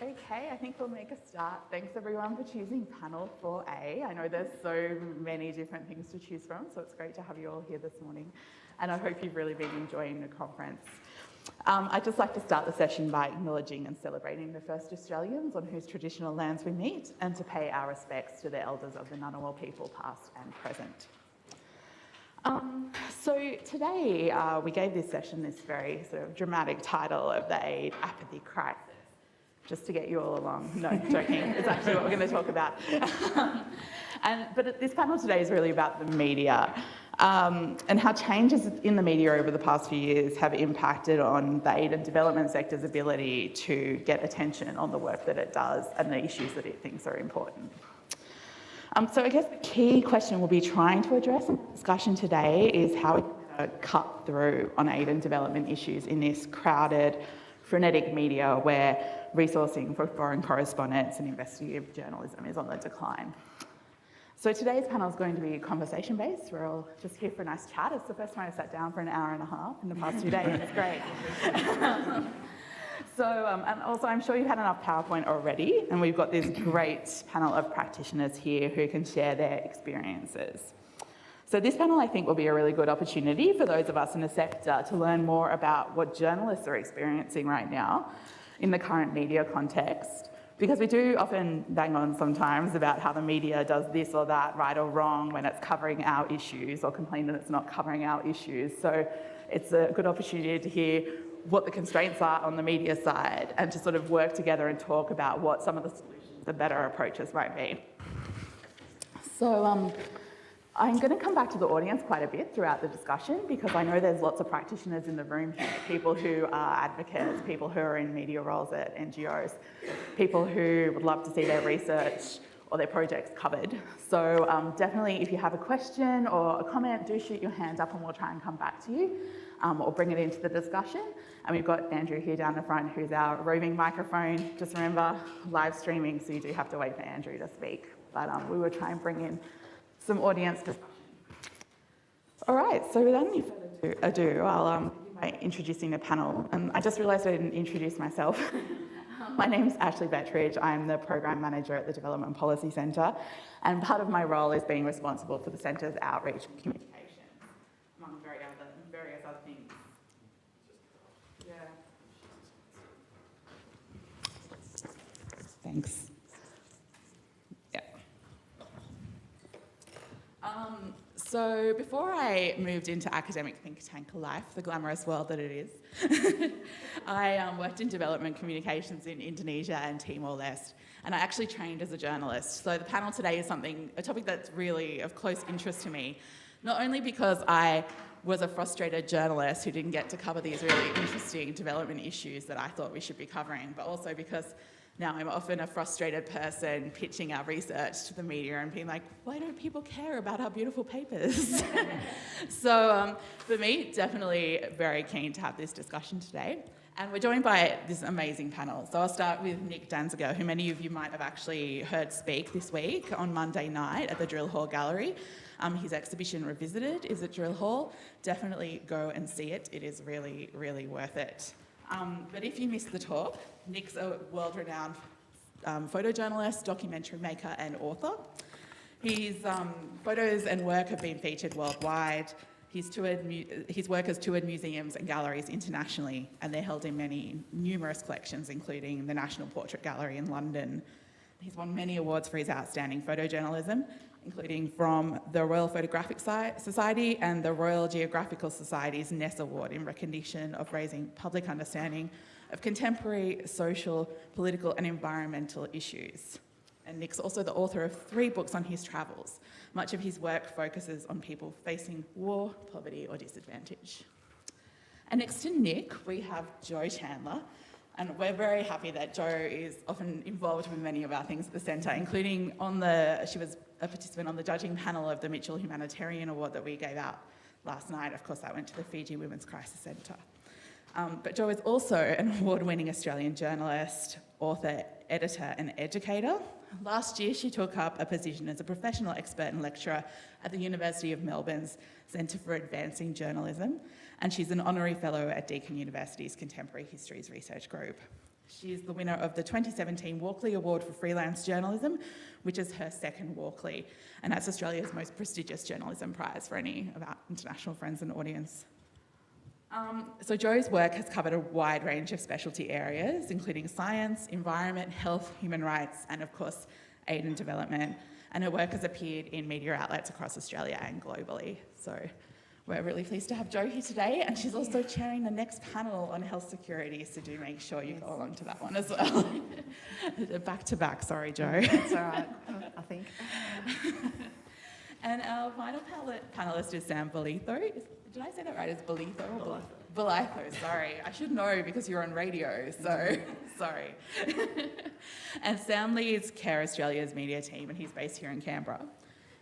Okay, I think we'll make a start. Thanks everyone for choosing panel 4A. I know there's so many different things to choose from, so it's great to have you all here this morning. And I hope you've really been enjoying the conference. I'd just like to start the session by acknowledging and celebrating the first Australians on whose traditional lands we meet, and to pay our respects to the elders of the Ngunnawal people, past and present. So today we gave this session this very sort of dramatic title of the aid apathy crisis, just to get you all along. No, joking. It's actually what we're going to talk about. But this panel today is really about the media and how changes in the media over the past few years have impacted on the aid and development sector's ability to get attention on the work that it does and the issues that it thinks are important. So I guess the key question we'll be trying to address in the discussion today is how we can cut through on aid and development issues in this crowded, frenetic media where resourcing for foreign correspondents and investigative journalism is on the decline. So today's panel is going to be conversation-based. We're all just here for a nice chat. It's the first time I've sat down for an hour and a half in the past 2 days. It's great. And also I'm sure you've had enough PowerPoint already, and we've got this great panel of practitioners here who can share their experiences. So this panel, I think, will be a really good opportunity for those of us in the sector to learn more about what journalists are experiencing right now in the current media context, because we do often bang on sometimes about how the media does this or that right or wrong when it's covering our issues, or complain that it's not covering our issues. So it's a good opportunity to hear what the constraints are on the media side and to sort of work together and talk about what some of the solutions, the better approaches might be. So I'm going to come back to the audience quite a bit throughout the discussion, because I know there's lots of practitioners in the room here, people who are advocates, people who are in media roles at NGOs, people who would love to see their research or their projects covered. So definitely, if you have a question or a comment, do shoot your hand up and we'll try and come back to you, or bring it into the discussion. And we've got Andrew here down the front, who's our roving microphone. Just remember, live streaming, so you do have to wait for Andrew to speak. But we will try and bring in some audience discussion. All right, so without any further ado, I'll begin by introducing the panel. And I just realised I didn't introduce myself. My name's Ashlee Betteridge. I'm the Program Manager at the Development Policy Centre, and part of my role is being responsible for the Centre's outreach and communications, among various other things. Yeah. Thanks. So before I moved into academic think tank life, the glamorous world that it is, I worked in development communications in Indonesia and Timor-Leste, and I actually trained as a journalist. So the panel today is a topic that's really of close interest to me, not only because I was a frustrated journalist who didn't get to cover these really interesting development issues that I thought we should be covering, but also because now I'm often a frustrated person pitching our research to the media and being like, why don't people care about our beautiful papers? So for me, definitely very keen to have this discussion today. And we're joined by this amazing panel. So I'll start with Nick Danziger, who many of you might have actually heard speak this week on Monday night at the Drill Hall Gallery. His exhibition Revisited is at Drill Hall. Definitely go and see it. It is really, really worth it. But if you missed the talk, Nick's a world-renowned photojournalist, documentary maker and author. His photos and work have been featured worldwide. His work has toured museums and galleries internationally, and they're held in numerous collections, including the National Portrait Gallery in London. He's won many awards for his outstanding photojournalism, including from the Royal Photographic Society and the Royal Geographical Society's Ness Award in recognition of raising public understanding of contemporary social, political and environmental issues. And Nick's also the author of 3 books on his travels. Much of his work focuses on people facing war, poverty or disadvantage. And next to Nick, we have Jo Chandler. And we're very happy that Jo is often involved with many of our things at the Centre, including she was a participant on the judging panel of the Mitchell Humanitarian Award that we gave out last night. Of course, that went to the Fiji Women's Crisis Centre. But Jo is also an award-winning Australian journalist, author, editor and educator. Last year, she took up a position as a professional expert and lecturer at the University of Melbourne's Centre for Advancing Journalism, and she's an honorary fellow at Deakin University's Contemporary Histories Research Group. She's the winner of the 2017 Walkley Award for Freelance Journalism, which is her second Walkley, and that's Australia's most prestigious journalism prize for any of our international friends and audience. So Jo's work has covered a wide range of specialty areas, including science, environment, health, human rights, and of course, aid and development. And her work has appeared in media outlets across Australia and globally. So we're really pleased to have Jo here today, and she's also chairing the next panel on health security, so do make sure you go along to that one as well. Back to back, sorry, Jo. That's all right, I think. And our final panellist is Sam Bolitho. Did I say that right? It's Bolitho or Bolitho, sorry. I should know because you're on radio, so sorry. And Sam leads Care Australia's media team, and he's based here in Canberra.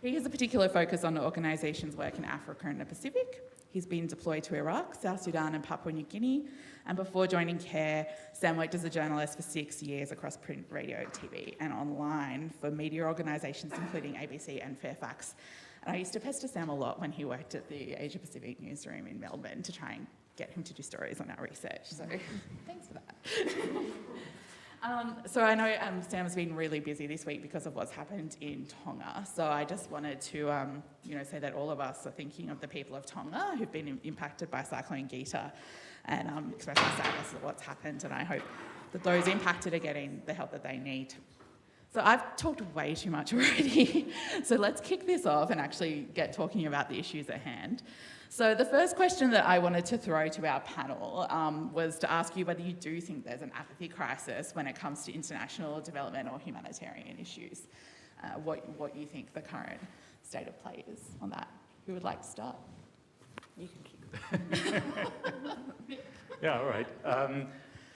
He has a particular focus on the organisation's work in Africa and the Pacific. He's been deployed to Iraq, South Sudan and Papua New Guinea, and before joining Care, Sam worked as a journalist for 6 years across print, radio, TV and online for media organisations including ABC and Fairfax. And I used to pester Sam a lot when he worked at the Asia Pacific newsroom in Melbourne to try and get him to do stories on our research, so thanks for that. So I know Sam's been really busy this week because of what's happened in Tonga. So I just wanted to, say that all of us are thinking of the people of Tonga who've been impacted by Cyclone Gita, and expressing sadness at what's happened. And I hope that those impacted are getting the help that they need. So I've talked way too much already. So let's kick this off and actually get talking about the issues at hand. So the first question that I wanted to throw to our panel was to ask you whether you do think there's an apathy crisis when it comes to international development or humanitarian issues. What you think the current state of play is on that. Who would like to start? You can kick. Yeah, all right.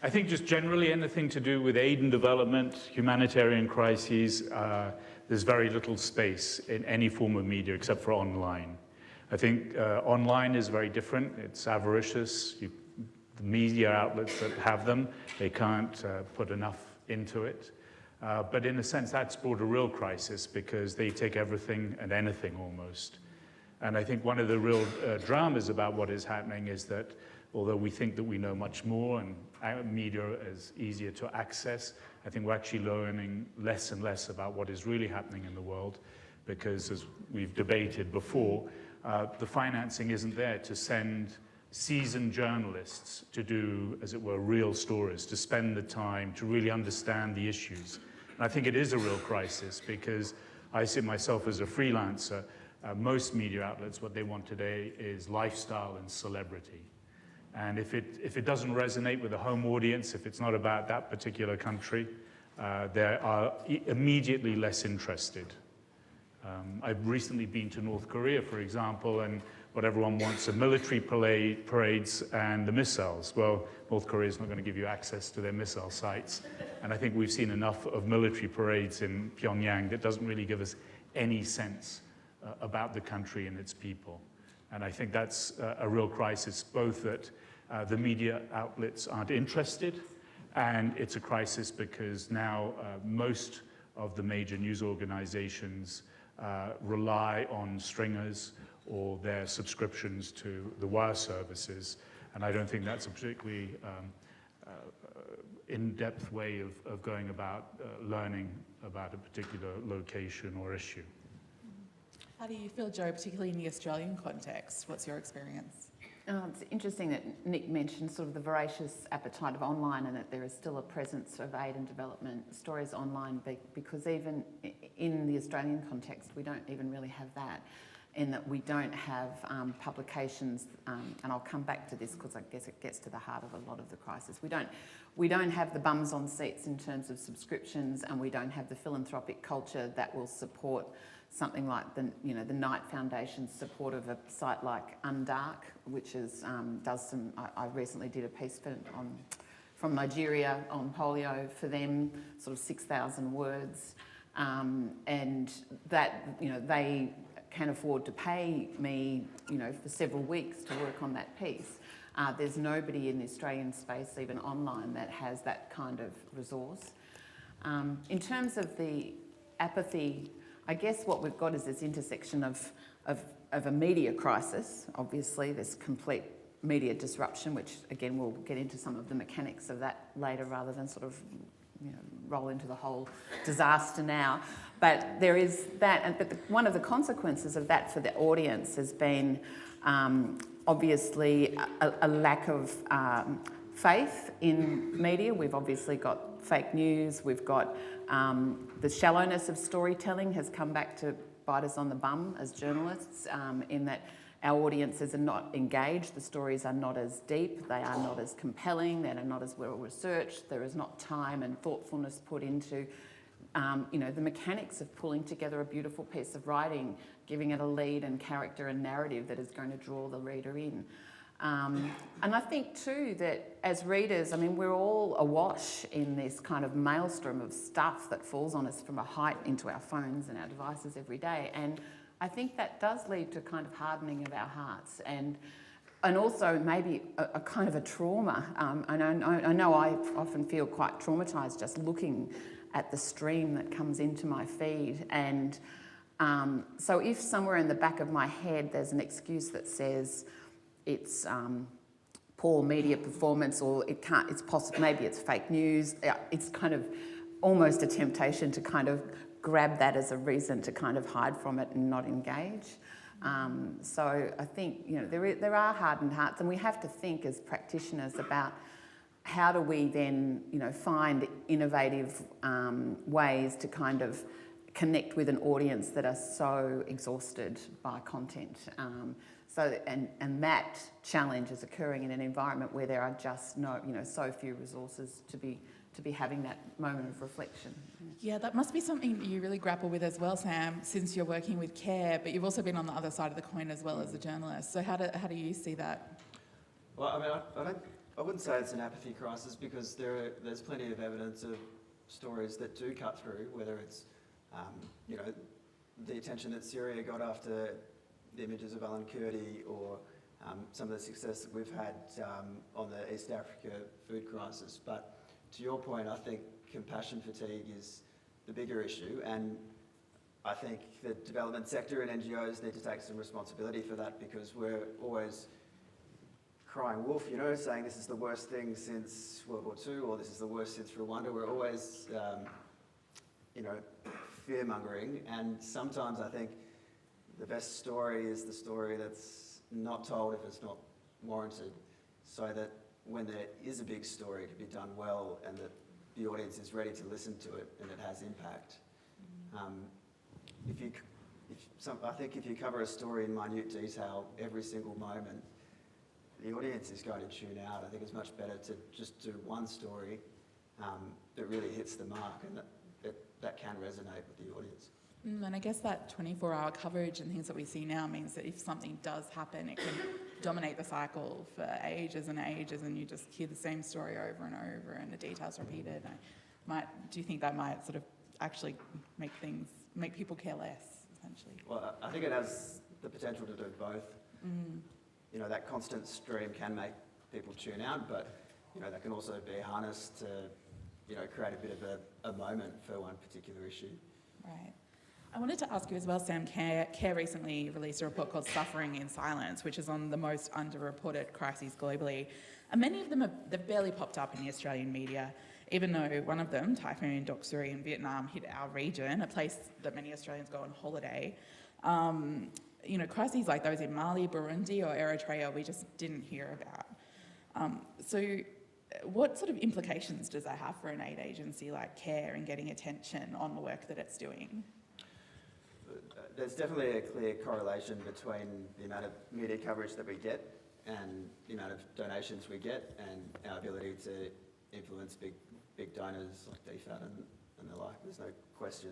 I think just generally anything to do with aid and development, humanitarian crises, there's very little space in any form of media except for online. I think online is very different. It's avaricious. The media outlets that have them, they can't put enough into it. But in a sense, that's brought a real crisis because they take everything and anything almost. And I think one of the real dramas about what is happening is that although we think that we know much more and media is easier to access, I think we're actually learning less and less about what is really happening in the world because, as we've debated before, the financing isn't there to send seasoned journalists to do, as it were, real stories, to spend the time to really understand the issues. And I think it is a real crisis because I see myself as a freelancer. Most media outlets, what they want today is lifestyle and celebrity. And if it doesn't resonate with the home audience, if it's not about that particular country, they are immediately less interested. I've recently been to North Korea, for example, and what everyone wants are military parades and the missiles. Well, North Korea is not going to give you access to their missile sites. And I think we've seen enough of military parades in Pyongyang that doesn't really give us any sense about the country and its people. And I think that's a real crisis, both that the media outlets aren't interested, and it's a crisis because now most of the major news organizations rely on stringers or their subscriptions to the wire services, and I don't think that's a particularly in-depth way of going about learning about a particular location or issue. How do you feel, Jo, particularly in the Australian context? What's your experience? It's interesting that Nick mentioned sort of the voracious appetite of online and that there is still a presence of aid and development stories online because even in the Australian context, we don't even really have that, in that we don't have publications, and I'll come back to this because I guess it gets to the heart of a lot of the crisis. We don't have the bums on seats in terms of subscriptions, and we don't have the philanthropic culture that will support something like the Knight Foundation's support of a site like Undark, which is does some. I recently did a piece from Nigeria on polio for them, sort of 6,000 words, and that they can afford to pay me for several weeks to work on that piece. There's nobody in the Australian space, even online, that has that kind of resource. In terms of the apathy, I guess what we've got is this intersection of a media crisis. Obviously, there's complete media disruption, which again we'll get into some of the mechanics of that later rather than sort of roll into the whole disaster now. But there is that, but one of the consequences of that for the audience has been obviously a lack of faith in media. We've obviously got fake news, we've got the shallowness of storytelling has come back to bite us on the bum as journalists, in that our audiences are not engaged, the stories are not as deep, they are not as compelling, they are not as well researched, there is not time and thoughtfulness put into the mechanics of pulling together a beautiful piece of writing, giving it a lead and character and narrative that is going to draw the reader in. And I think too that as readers, I mean, we're all awash in this kind of maelstrom of stuff that falls on us from a height into our phones and our devices every day. And I think that does lead to kind of hardening of our hearts and also maybe a kind of a trauma. And I know I often feel quite traumatised just looking at the stream that comes into my feed. And so if somewhere in the back of my head there's an excuse that says it's poor media performance, or it's possible, maybe it's fake news, it's kind of almost a temptation to kind of grab that as a reason to kind of hide from it and not engage. So I think there are hardened hearts, and we have to think as practitioners about how do we then find innovative ways to kind of connect with an audience that are so exhausted by content. And that challenge is occurring in an environment where there are just so few resources to be having that moment of reflection. Yeah, that must be something you really grapple with as well, Sam, since you're working with CARE, but you've also been on the other side of the coin as well as a journalist. So how do you see that? Well, I mean, I wouldn't say it's an apathy crisis, because there's plenty of evidence of stories that do cut through, whether it's the attention that Syria got after the images of Alan Kurdi, or some of the success that we've had on the East Africa food crisis. But to your point, I think compassion fatigue is the bigger issue, and I think the development sector and NGOs need to take some responsibility for that, because we're always crying wolf, saying this is the worst thing since World War II, or this is the worst since Rwanda. We're always, fear-mongering, and sometimes I think the best story is the story that's not told if it's not warranted, so that when there is a big story, it can be done well, and that the audience is ready to listen to it and it has impact. I think if you cover a story in minute detail every single moment, the audience is going to tune out. I think it's much better to just do one story that really hits the mark, and that can resonate with the audience. And I guess that 24-hour coverage and things that we see now means that if something does happen, it can dominate the cycle for ages and ages, and you just hear the same story over and over, and the details repeated. Do you think that might sort of actually make people care less, essentially? Well, I think it has the potential to do both. That constant stream can make people tune out, but that can also be harnessed to create a bit of a moment for one particular issue. Right. I wanted to ask you as well, Sam, CARE recently released a report called Suffering in Silence, which is on the most underreported crises globally. And many of them they've barely popped up in the Australian media, even though one of them, Typhoon Doksuri in Vietnam, hit our region, a place that many Australians go on holiday. Crises like those in Mali, Burundi or Eritrea, we just didn't hear about. So what sort of implications does that have for an aid agency like CARE in getting attention on the work that it's doing? There's definitely a clear correlation between the amount of media coverage that we get and the amount of donations we get, and our ability to influence big donors like DFAT and the like. There's no question.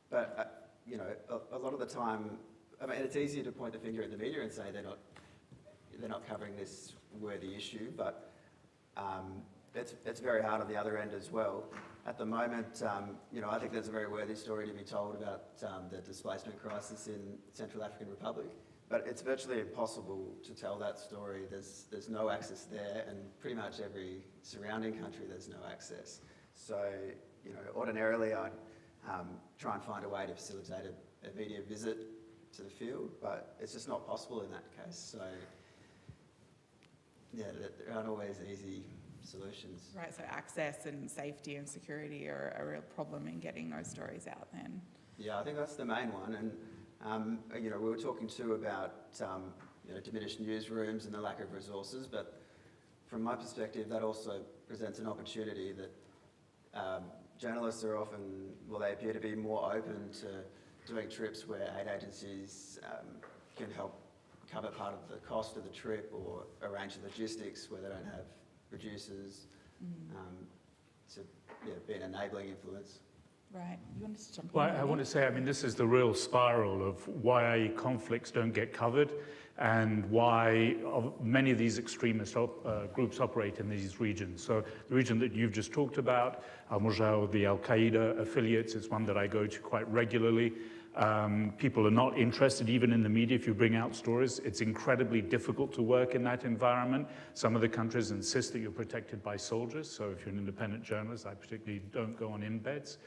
But a lot of the time, I mean, it's easier to point the finger at the media and say they're not covering this worthy issue, but it's very hard on the other end as well. At the moment, I think there's a very worthy story to be told about the displacement crisis in Central African Republic, but it's virtually impossible to tell that story. There's no access there, and pretty much every surrounding country there's no access. So, ordinarily I'd try and find a way to facilitate a media visit to the field, but it's just not possible in that case. So, yeah, there aren't always easy solutions. Right, so access and safety and security are a real problem in getting those stories out then. Yeah, I think that's the main one. And, you know, we were talking too about, you know, diminished newsrooms and the lack of resources, but from my perspective, that also presents an opportunity that journalists are often, well, they appear to be more open to doing trips where aid agencies can help cover part of the cost of the trip or arrange the logistics where they don't have producers to be an enabling influence. Right, you want to jump in? Well, I want to say, I mean, this is the real spiral of why conflicts don't get covered and why many of these extremist groups operate in these regions. So the region that you've just talked about, Al-Mujah, the Al-Qaeda affiliates, is one that I go to quite regularly. People are not interested even in the media if you bring out stories. It's incredibly difficult to work in that environment. Some of the countries insist that you're protected by soldiers. So if you're an independent journalist, I particularly don't go on embeds.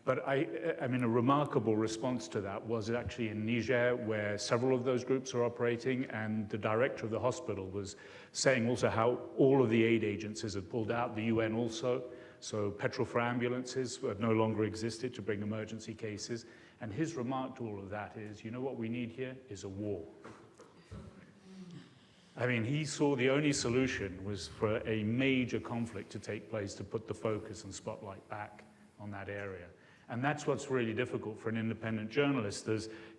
But I mean, a remarkable response to that was actually in Niger, where several of those groups are operating, and the director of the hospital was saying also how all of the aid agencies had pulled out, the UN also. So petrol for ambulances no longer existed to bring emergency cases. And his remark to all of that is, you know what we need here is a war. I mean, he saw the only solution was for a major conflict to take place to put the focus and spotlight back on that area. And that's what's really difficult for an independent journalist.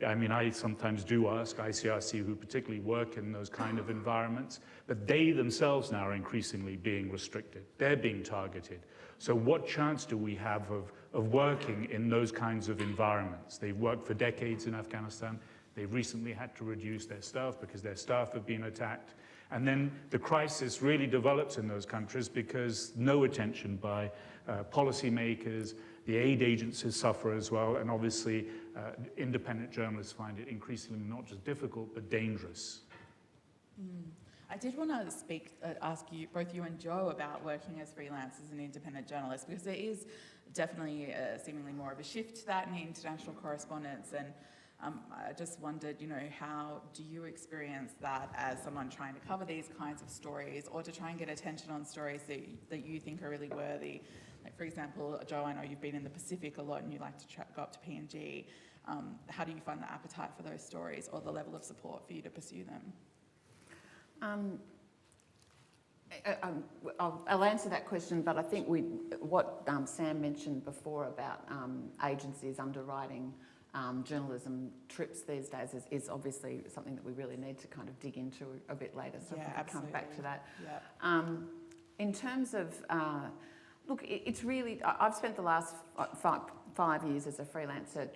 I sometimes do ask ICRC, who particularly work in those kind of environments, but they themselves now are increasingly being restricted. They're being targeted. So what chance do we have of working in those kinds of environments? They've worked for decades in Afghanistan. They've recently had to reduce their staff because their staff have been attacked. And then the crisis really develops in those countries because no attention by policymakers, the aid agencies suffer as well, and obviously independent journalists find it increasingly not just difficult, but dangerous. I did want to ask you, both you and Joe, about working as freelancers and independent journalists, because there is definitely seemingly more of a shift to that in international correspondence, and I just wondered, you know, how do you experience that as someone trying to cover these kinds of stories, or to try and get attention on stories that you think are really worthy? Like, for example, Joe, I know you've been in the Pacific a lot and you like to go up to PNG. How do you find the appetite for those stories, or the level of support for you to pursue them? I'll answer that question, but I think what Sam mentioned before about agencies underwriting journalism trips these days is obviously something that we really need to kind of dig into a bit later, so yeah, I can come back to that. Yeah. In terms of, look, it's really, I've spent the last 5 years as a freelancer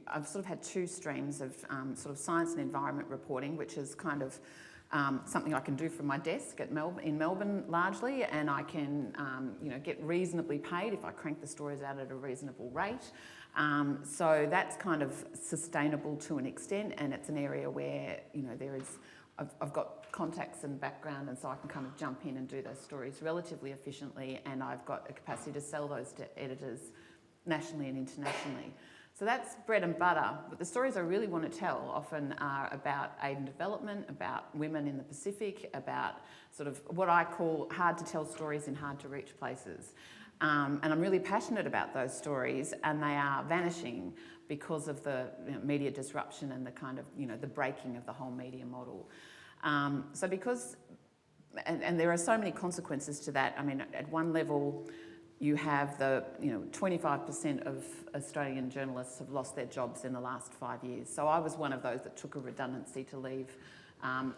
I've sort of had two streams of sort of science and environment reporting, which is kind of something I can do from my desk in Melbourne largely, and I can get reasonably paid if I crank the stories out at a reasonable rate. So that's kind of sustainable to an extent, and it's an area where I've got contacts and background, and so I can kind of jump in and do those stories relatively efficiently, and I've got a capacity to sell those to editors nationally and internationally. So that's bread and butter, but the stories I really want to tell often are about aid and development, about women in the Pacific, about sort of what I call hard to tell stories in hard to reach places. And I'm really passionate about those stories, and they are vanishing because of the media disruption and the kind of, the breaking of the whole media model. So because, and there are so many consequences to that. I mean, at one level, you have 25% of Australian journalists have lost their jobs in the last 5 years. So I was one of those that took a redundancy to leave. I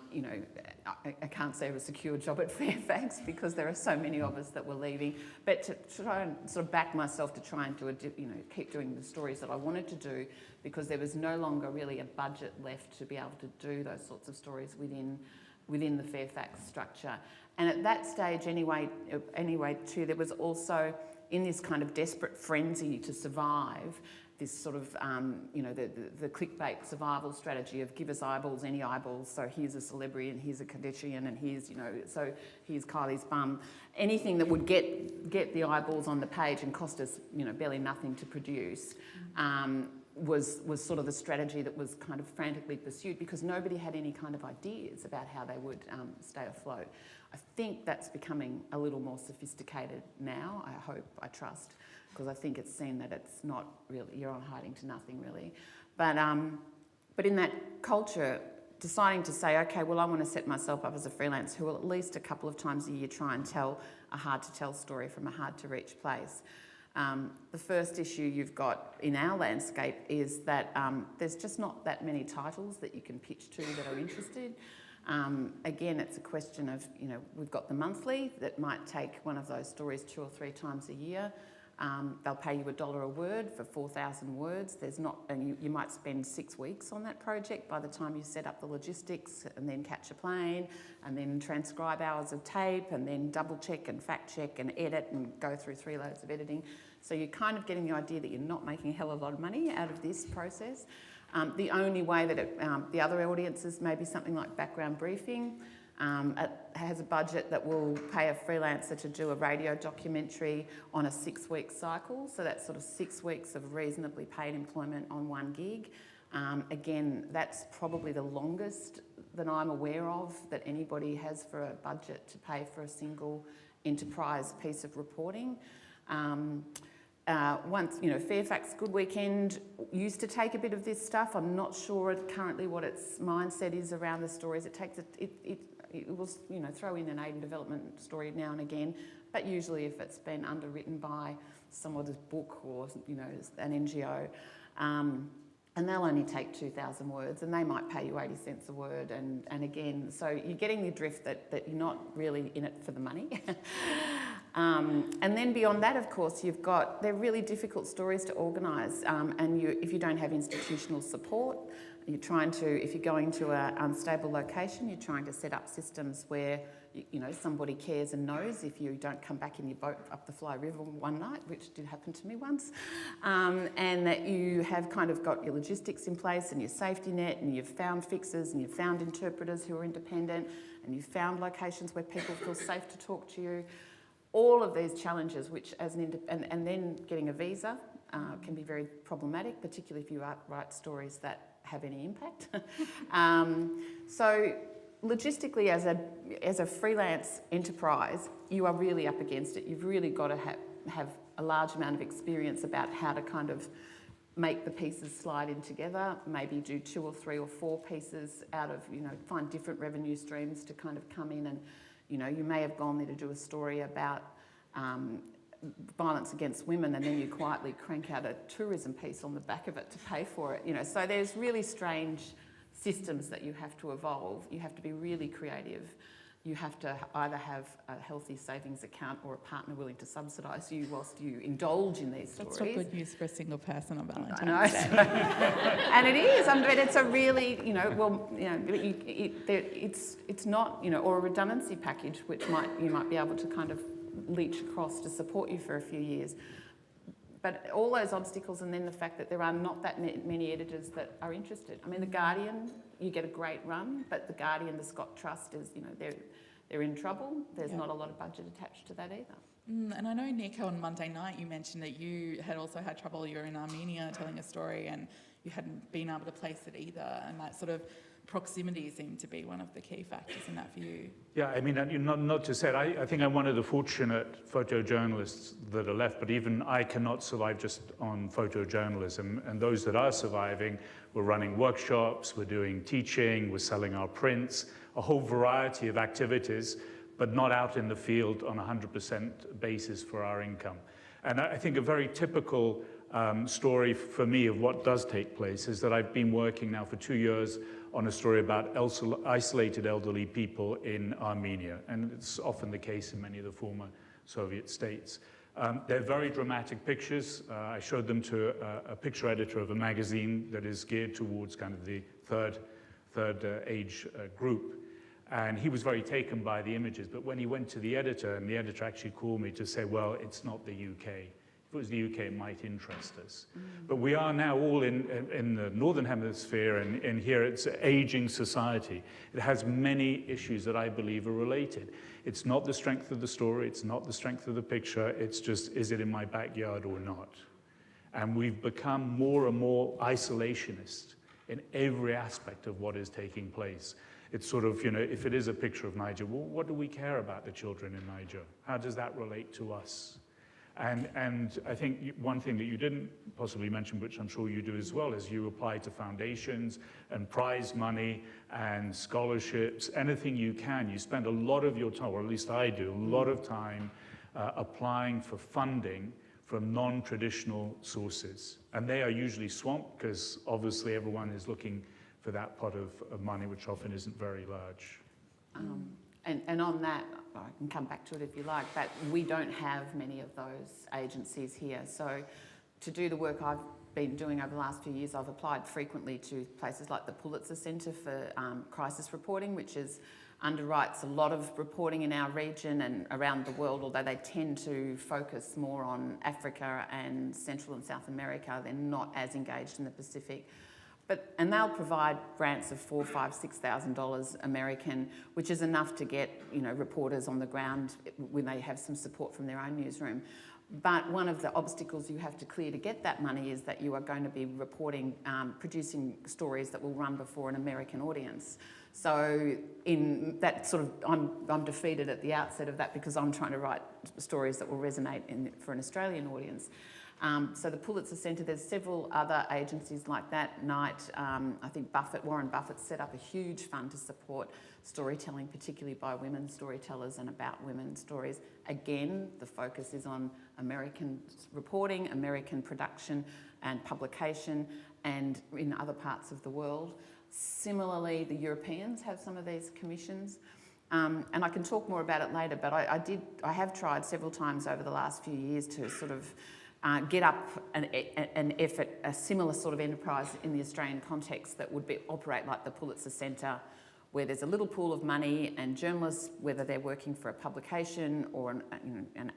can't say I have a secure job at Fairfax because there are so many of us that were leaving, but to try and sort of back myself to try and do keep doing the stories that I wanted to do, because there was no longer really a budget left to be able to do those sorts of stories within the Fairfax structure. And at that stage anyway too, there was also, in this kind of desperate frenzy to survive, this sort of, the clickbait survival strategy of give us eyeballs, any eyeballs, so here's a celebrity and here's a Kardashian and here's, so here's Kylie's bum. Anything that would get the eyeballs on the page and cost us, barely nothing to produce, was sort of the strategy that was kind of frantically pursued because nobody had any kind of ideas about how they would stay afloat. I think that's becoming a little more sophisticated now, I hope, I trust, because I think it's seen that it's not really, you're on hiding to nothing really. But in that culture, deciding to say, okay, well, I want to set myself up as a freelance who will at least a couple of times a year try and tell a hard-to-tell story from a hard-to-reach place. The first issue you've got in our landscape is that there's just not that many titles that you can pitch to that are interested. Again, it's a question of, you know, we've got the monthly that might take one of those stories 2 or 3 times a year. They'll pay you $1 a word for 4,000 words. There's not, and you might spend 6 weeks on that project by the time you set up the logistics and then catch a plane and then transcribe hours of tape and then double check and fact check and edit and go through 3 loads of editing. So you're kind of getting the idea that you're not making a hell of a lot of money out of this process. The only way that the other audiences, maybe something like background briefing, it has a budget that will pay a freelancer to do a radio documentary on a 6-week cycle. So that's sort of 6 weeks of reasonably paid employment on 1 gig. Again, that's probably the longest that I'm aware of that anybody has for a budget to pay for a single enterprise piece of reporting. Once, you know, Fairfax Good Weekend used to take a bit of this stuff. I'm not sure currently what its mindset is around the stories. It will, you know, throw in an aid and development story now and again, but usually if it's been underwritten by someone's book or, you know, an NGO, and they'll only take 2,000 words and they might pay you 80 cents a word. And again, so you're getting the drift that you're not really in it for the money. And then beyond that, of course, they're really difficult stories to organise. And if you don't have institutional support, if you're going to an unstable location, you're trying to set up systems where, you know, somebody cares and knows if you don't come back in your boat up the Fly River one night, which did happen to me once, and that you have kind of got your logistics in place and your safety net, and you've found fixers and you've found interpreters who are independent, and you've found locations where people feel safe to talk to you. All of these challenges, which and then getting a visa can be very problematic, particularly if you write stories that have any impact. So logistically, as a freelance enterprise, you are really up against it. You've really got to have a large amount of experience about how to kind of make the pieces slide in together, maybe do 2 or 3 or 4 pieces out of, you know, find different revenue streams to kind of come in and, you know, you may have gone there to do a story about violence against women, and then you quietly crank out a tourism piece on the back of it to pay for it. You know, so there's really strange systems that you have to evolve. You have to be really creative. You have to either have a healthy savings account or a partner willing to subsidise you whilst you indulge in these stories. That's not good news for a single person on Valentine's Day. And it is. I mean, it's a really, you know, well, you know, it's not, you know, or a redundancy package which you might be able to kind of leech across to support you for a few years. But all those obstacles, and then the fact that there are not that many editors that are interested. I mean, The Guardian, you get a great run, but The Guardian, the Scott Trust is, you know, they're in trouble. There's not a lot of budget attached to that either. And I know, Nick, on Monday night you mentioned that you had also had trouble. You were in Armenia telling a story and you hadn't been able to place it either, and that sort of proximity seemed to be one of the key factors in that for you. Yeah, I mean, not to say, I think I'm one of the fortunate photojournalists that are left, but even I cannot survive just on photojournalism. And those that are surviving, we're running workshops, we're doing teaching, we're selling our prints, a whole variety of activities, but not out in the field on a 100% basis for our income. And I think a very typical story for me of what does take place is that I've been working now for 2 years on a story about isolated elderly people in Armenia, and it's often the case in many of the former Soviet states. They're very dramatic pictures. I showed them to a picture editor of a magazine that is geared towards kind of the third age group, and he was very taken by the images. But when he went to the editor, and the editor actually called me to say, well, it's not the UK. If it was the UK, it might interest us. But we are now all in the Northern Hemisphere, and here it's an aging society. It has many issues that I believe are related. It's not the strength of the story, it's not the strength of the picture, it's just, is it in my backyard or not? And we've become more and more isolationist in every aspect of what is taking place. It's sort of, you know, if it is a picture of Niger, well, what do we care about the children in Niger? How does that relate to us? And I think one thing that you didn't possibly mention, which I'm sure you do as well, is you apply to foundations and prize money and scholarships, anything you can. You spend a lot of your time, or at least I do, a lot of time applying for funding from non-traditional sources. And they are usually swamped because obviously everyone is looking for that pot of money, which often isn't very large. And on that, I can come back to it if you like, but we don't have many of those agencies here. So to do the work I've been doing over the last few years, I've applied frequently to places like the Pulitzer Centre for Crisis Reporting, which underwrites a lot of reporting in our region and around the world, although they tend to focus more on Africa and Central and South America. They're not as engaged in the Pacific. And they'll provide grants of $4,000, $5,000, $6,000 American, which is enough to get, you know, reporters on the ground when they have some support from their own newsroom. But one of the obstacles you have to clear to get that money is that you are going to be reporting, producing stories that will run before an American audience. So in that sort of, I'm defeated at the outset of that because I'm trying to write stories that will resonate for an Australian audience. So the Pulitzer Centre, there's several other agencies like that. Knight, I think Warren Buffett set up a huge fund to support storytelling, particularly by women storytellers and about women's stories. Again, the focus is on American reporting, American production and publication, and in other parts of the world. Similarly, the Europeans have some of these commissions. And I can talk more about it later, but I have tried several times over the last few years to sort of get up an effort, a similar sort of enterprise in the Australian context that would operate like the Pulitzer Centre, where there's a little pool of money and journalists, whether they're working for a publication or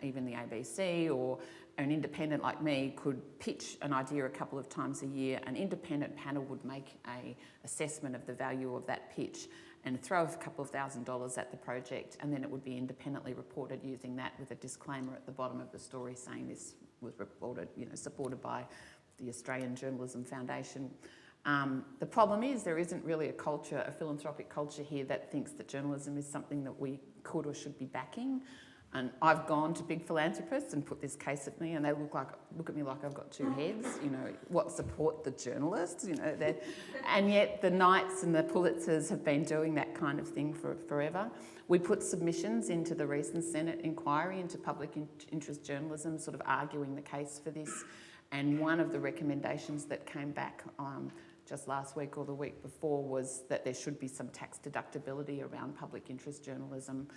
even the ABC or an independent like me, could pitch an idea a couple of times a year. An independent panel would make an assessment of the value of that pitch and throw a couple of $1,000s at the project, and then it would be independently reported using that with a disclaimer at the bottom of the story saying this was reported, you know, supported by the Australian Journalism Foundation. The problem is there isn't really a philanthropic culture here that thinks that journalism is something that we could or should be backing. And I've gone to big philanthropists and put this case at me, and they look at me like I've got two heads. You know, what support the journalists? You know, and yet the Knights and the Pulitzers have been doing that kind of thing for forever. We put submissions into the recent Senate inquiry into public interest journalism, sort of arguing the case for this. And one of the recommendations that came back just last week or the week before was that there should be some tax deductibility around public interest journalism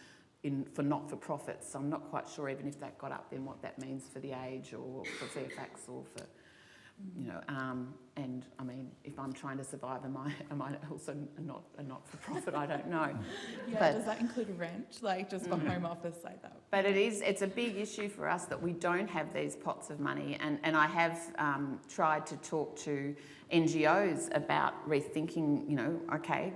for not-for-profits. So I'm not quite sure even if that got up then what that means for The Age or for Fairfax or for, you know, and I mean, if I'm trying to survive, am I also not a not-for-profit? I don't know. Yeah, but does that include rent? Like just for Home Office like that? But it's a big issue for us that we don't have these pots of money, and I have tried to talk to NGOs about rethinking, you know, okay,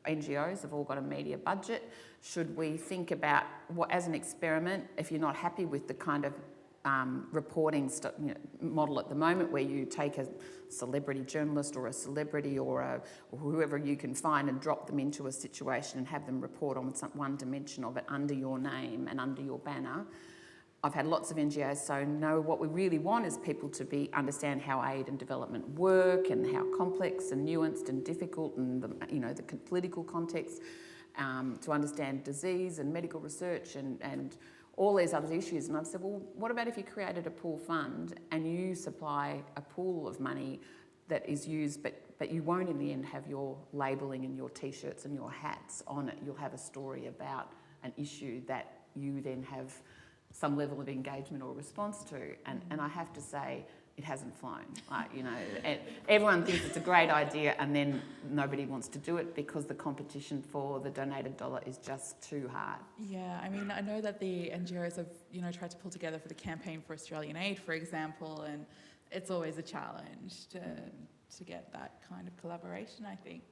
NGOs have all got a media budget. Should we think about as an experiment, if you're not happy with the kind of reporting model at the moment where you take a celebrity journalist or a celebrity or whoever you can find and drop them into a situation and have them report on one dimension of it under your name and under your banner. I've had lots of NGOs so no, what we really want is people to understand how aid and development work and how complex and nuanced and difficult and the political context, to understand disease and medical research and all these other issues. And I've said, well, what about if you created a pool fund and you supply a pool of money that is used, but you won't in the end have your labelling and your T-shirts and your hats on it. You'll have a story about an issue that you then have some level of engagement or response to. And I have to say, it hasn't flown. Everyone thinks it's a great idea and then nobody wants to do it because the competition for the donated dollar is just too hard. Yeah, I mean, I know that the NGOs have, tried to pull together for the campaign for Australian Aid, for example, and it's always a challenge to get that kind of collaboration, I think.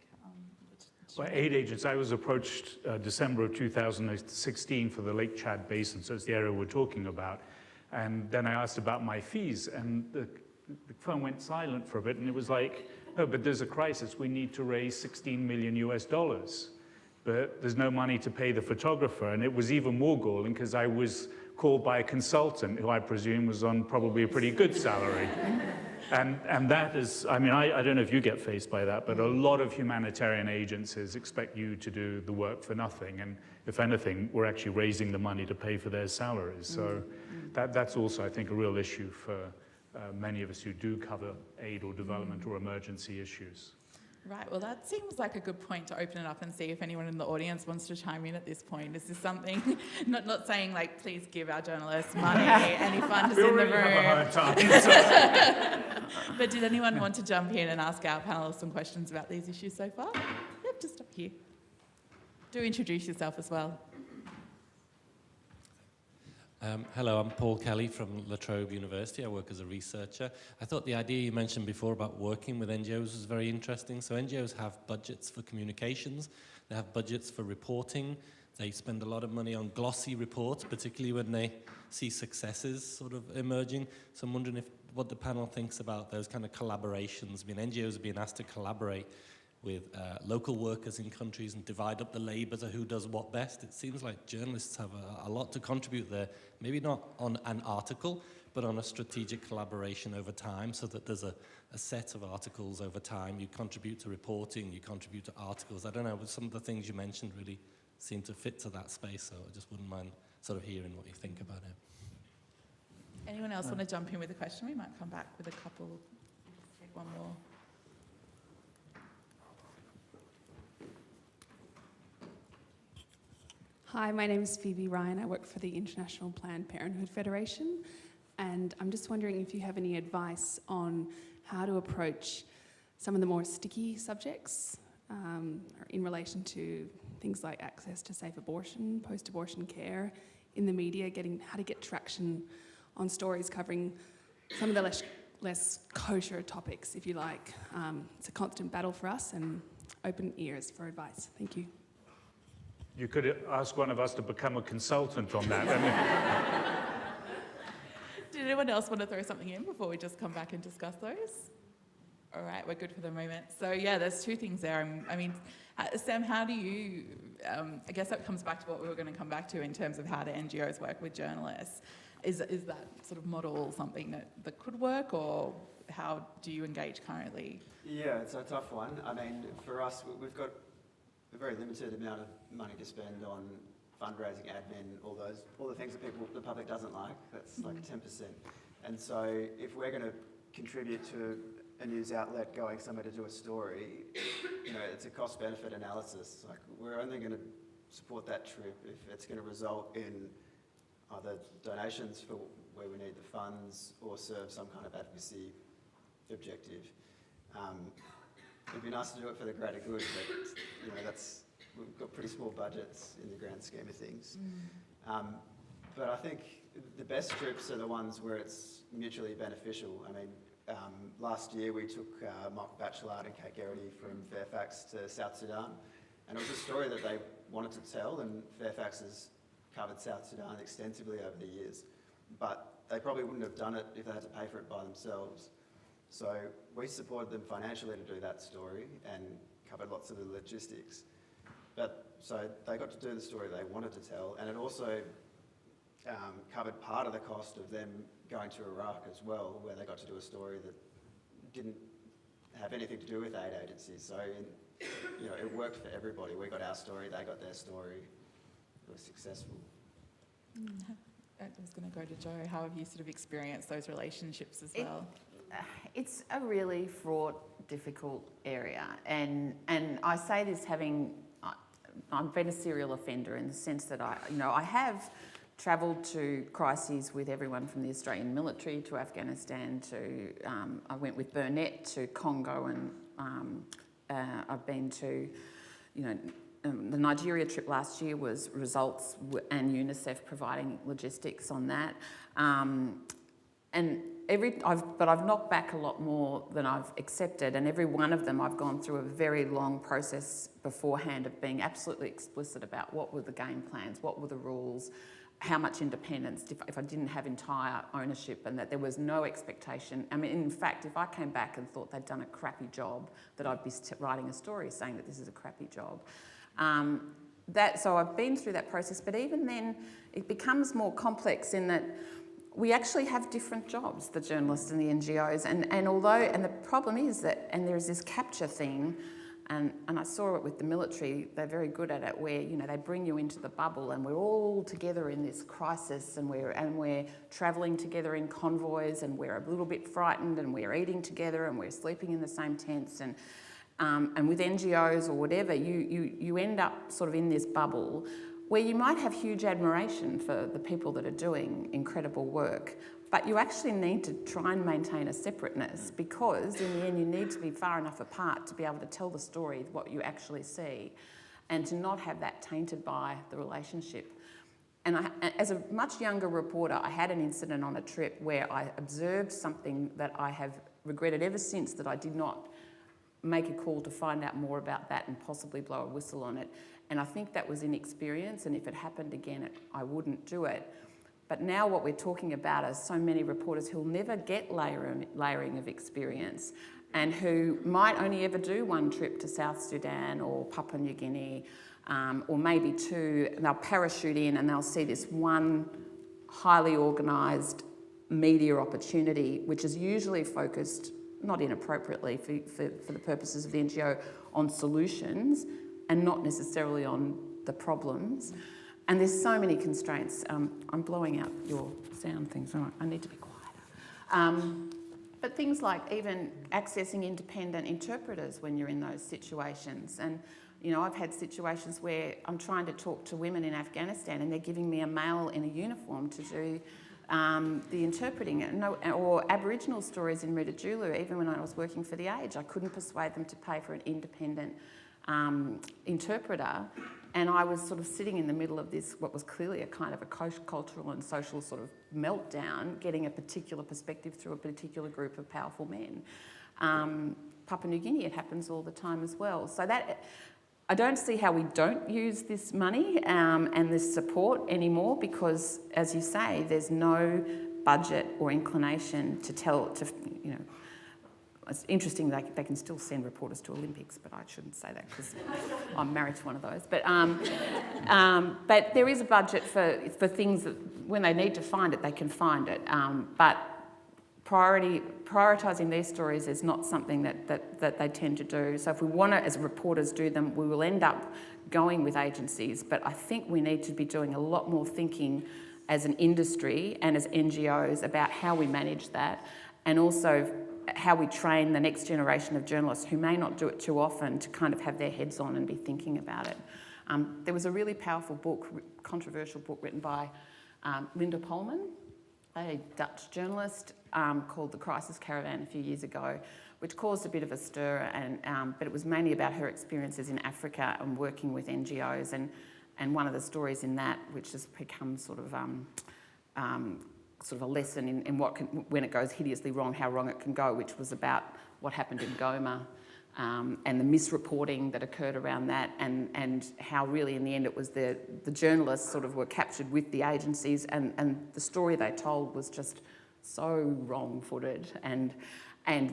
Well, aid agents, I was approached December of 2016 for the Lake Chad Basin, so it's the area we're talking about. And then I asked about my fees, and the phone went silent for a bit, and it was like, oh, but there's a crisis. We need to raise $16 million US. But there's no money to pay the photographer. And it was even more galling because I was called by a consultant who I presume was on probably a pretty good salary. And that is, I mean, I don't know if you get faced by that, but a lot of humanitarian agencies expect you to do the work for nothing. And if anything, we're actually raising the money to pay for their salaries. So that's also, I think, a real issue for many of us who do cover aid or development or emergency issues. Right, well that seems like a good point to open it up and see if anyone in the audience wants to chime in at this point. Is this something, not saying like, please give our journalists money, any funders in the room. We already have a hard time. But did anyone want to jump in and ask our panellists some questions about these issues so far? Yep, just up here. Do introduce yourself as well. Hello, I'm Paul Kelly from La Trobe University. I work as a researcher. I thought the idea you mentioned before about working with NGOs was very interesting. So NGOs have budgets for communications, they have budgets for reporting, they spend a lot of money on glossy reports, particularly when they see successes sort of emerging. So I'm wondering what the panel thinks about those kind of collaborations. I mean, NGOs are being asked to collaborate with local workers in countries and divide up the labour to who does what best. It seems like journalists have a lot to contribute there, maybe not on an article, but on a strategic collaboration over time, so that there's a set of articles over time. You contribute to reporting, you contribute to articles. I don't know, but some of the things you mentioned really seem to fit to that space, so I just wouldn't mind sort of hearing what you think about it. Anyone else want to jump in with a question? We might come back with a couple, take one more. Hi, my name is Phoebe Ryan. I work for the International Planned Parenthood Federation, and I'm just wondering if you have any advice on how to approach some of the more sticky subjects in relation to things like access to safe abortion, post-abortion care in the media, how to get traction on stories covering some of the less kosher topics, if you like. It's a constant battle for us, and open ears for advice. Thank you. You could ask one of us to become a consultant on that. I mean, Did anyone else want to throw something in before we just come back and discuss those? All right, we're good for the moment. So yeah, there's two things there. I mean, Sam, how do you, I guess that comes back to what we were going to come back to in terms of how do NGOs work with journalists. Is that sort of model something that could work, or how do you engage currently? Yeah, it's a tough one. I mean, for us, we've got a very limited amount of money to spend on fundraising, admin, all the things that the public doesn't like. That's like 10%. And so if we're going to contribute to a news outlet going somewhere to do a story, it's a cost-benefit analysis. Like, we're only going to support that trip if it's going to result in either donations for where we need the funds or serve some kind of advocacy objective. It'd be nice to do it for the greater good, but we've got pretty small budgets in the grand scheme of things. But I think the best trips are the ones where it's mutually beneficial. I mean, last year we took Michael Batchelard and Kate Geraghty from Fairfax to South Sudan, and it was a story that they wanted to tell, and Fairfax has covered South Sudan extensively over the years, but they probably wouldn't have done it if they had to pay for it by themselves. So we supported them financially to do that story and covered lots of the logistics. So they got to do the story they wanted to tell, and it also covered part of the cost of them going to Iraq as well, where they got to do a story that didn't have anything to do with aid agencies. So it worked for everybody. We got our story, they got their story. It was successful. I was going to go to Joe. How have you sort of experienced those relationships as well? It's a really fraught, difficult area, and I say this I've been a serial offender in the sense that I have travelled to crises with everyone from the Australian military to Afghanistan to I went with Burnett to Congo, and I've been to the Nigeria trip last year was results and UNICEF providing logistics on that. But I've knocked back a lot more than I've accepted, and every one of them I've gone through a very long process beforehand of being absolutely explicit about what were the game plans, what were the rules, how much independence if I didn't have entire ownership, and that there was no expectation. I mean, in fact, if I came back and thought they'd done a crappy job, that I'd be writing a story saying that this is a crappy job. So I've been through that process, but even then it becomes more complex in that we actually have different jobs, the journalists and the NGOs, and the problem is that, and there's this capture thing, and I saw it with the military, they're very good at it, where, you know, they bring you into the bubble and we're all together in this crisis, and we're travelling together in convoys, and we're a little bit frightened, and we're eating together, and we're sleeping in the same tents, and with NGOs or whatever, you end up sort of in this bubble where you might have huge admiration for the people that are doing incredible work, but you actually need to try and maintain a separateness, because in the end you need to be far enough apart to be able to tell the story, what you actually see, and to not have that tainted by the relationship. And as a much younger reporter, I had an incident on a trip where I observed something that I have regretted ever since, that I did not make a call to find out more about that and possibly blow a whistle on it. And I think that was inexperience, and if it happened again, I wouldn't do it. But now what we're talking about is so many reporters who'll never get layering of experience, and who might only ever do one trip to South Sudan or Papua New Guinea, or maybe two, and they'll parachute in and they'll see this one highly organised media opportunity, which is usually focused, not inappropriately for the purposes of the NGO, on solutions and not necessarily on the problems. And there's so many constraints. I'm blowing out your sound things. All right, I need to be quieter. But things like even accessing independent interpreters when you're in those situations. And, you know, I've had situations where I'm trying to talk to women in Afghanistan and they're giving me a male in a uniform to do the interpreting. Or Aboriginal stories in Reproductive, even when I was working for The Age, I couldn't persuade them to pay for an independent interpreter, and I was sort of sitting in the middle of this, what was clearly a kind of a cultural and social sort of meltdown, getting a particular perspective through a particular group of powerful men. Papua New Guinea, it happens all the time as well. So that, I don't see how we don't use this money and this support anymore, because, as you say, there's no budget or inclination to you know. It's interesting that they can still send reporters to Olympics, but I shouldn't say that because I'm married to one of those. But there is a budget for things that when they need to find it, they can find it. But prioritising these stories is not something that they tend to do. So if we want to, as reporters, do them, we will end up going with agencies. But I think we need to be doing a lot more thinking as an industry and as NGOs about how we manage that, and also how we train the next generation of journalists who may not do it too often to kind of have their heads on and be thinking about it. There was a really powerful book, controversial book written by Linda Polman, a Dutch journalist, called The Crisis Caravan a few years ago, which caused a bit of a stir, but it was mainly about her experiences in Africa and working with NGOs, and one of the stories in that, which has become sort of a lesson in what when it goes hideously wrong, how wrong it can go, which was about what happened in Goma and the misreporting that occurred around that, and how really in the end it was the journalists sort of were captured with the agencies, and the story they told was just so wrong-footed, and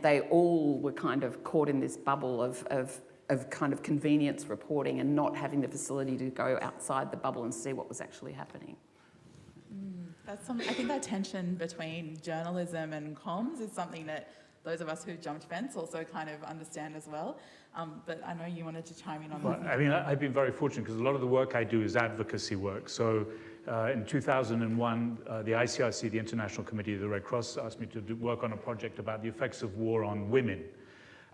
they all were kind of caught in this bubble of kind of convenience reporting and not having the facility to go outside the bubble and see what was actually happening. I think that tension between journalism and comms is something that those of us who've jumped fence also kind of understand as well. But I know you wanted to chime in on that. I mean, I've been very fortunate because a lot of the work I do is advocacy work. So in 2001, the ICRC, the International Committee of the Red Cross, asked me to work on a project about the effects of war on women.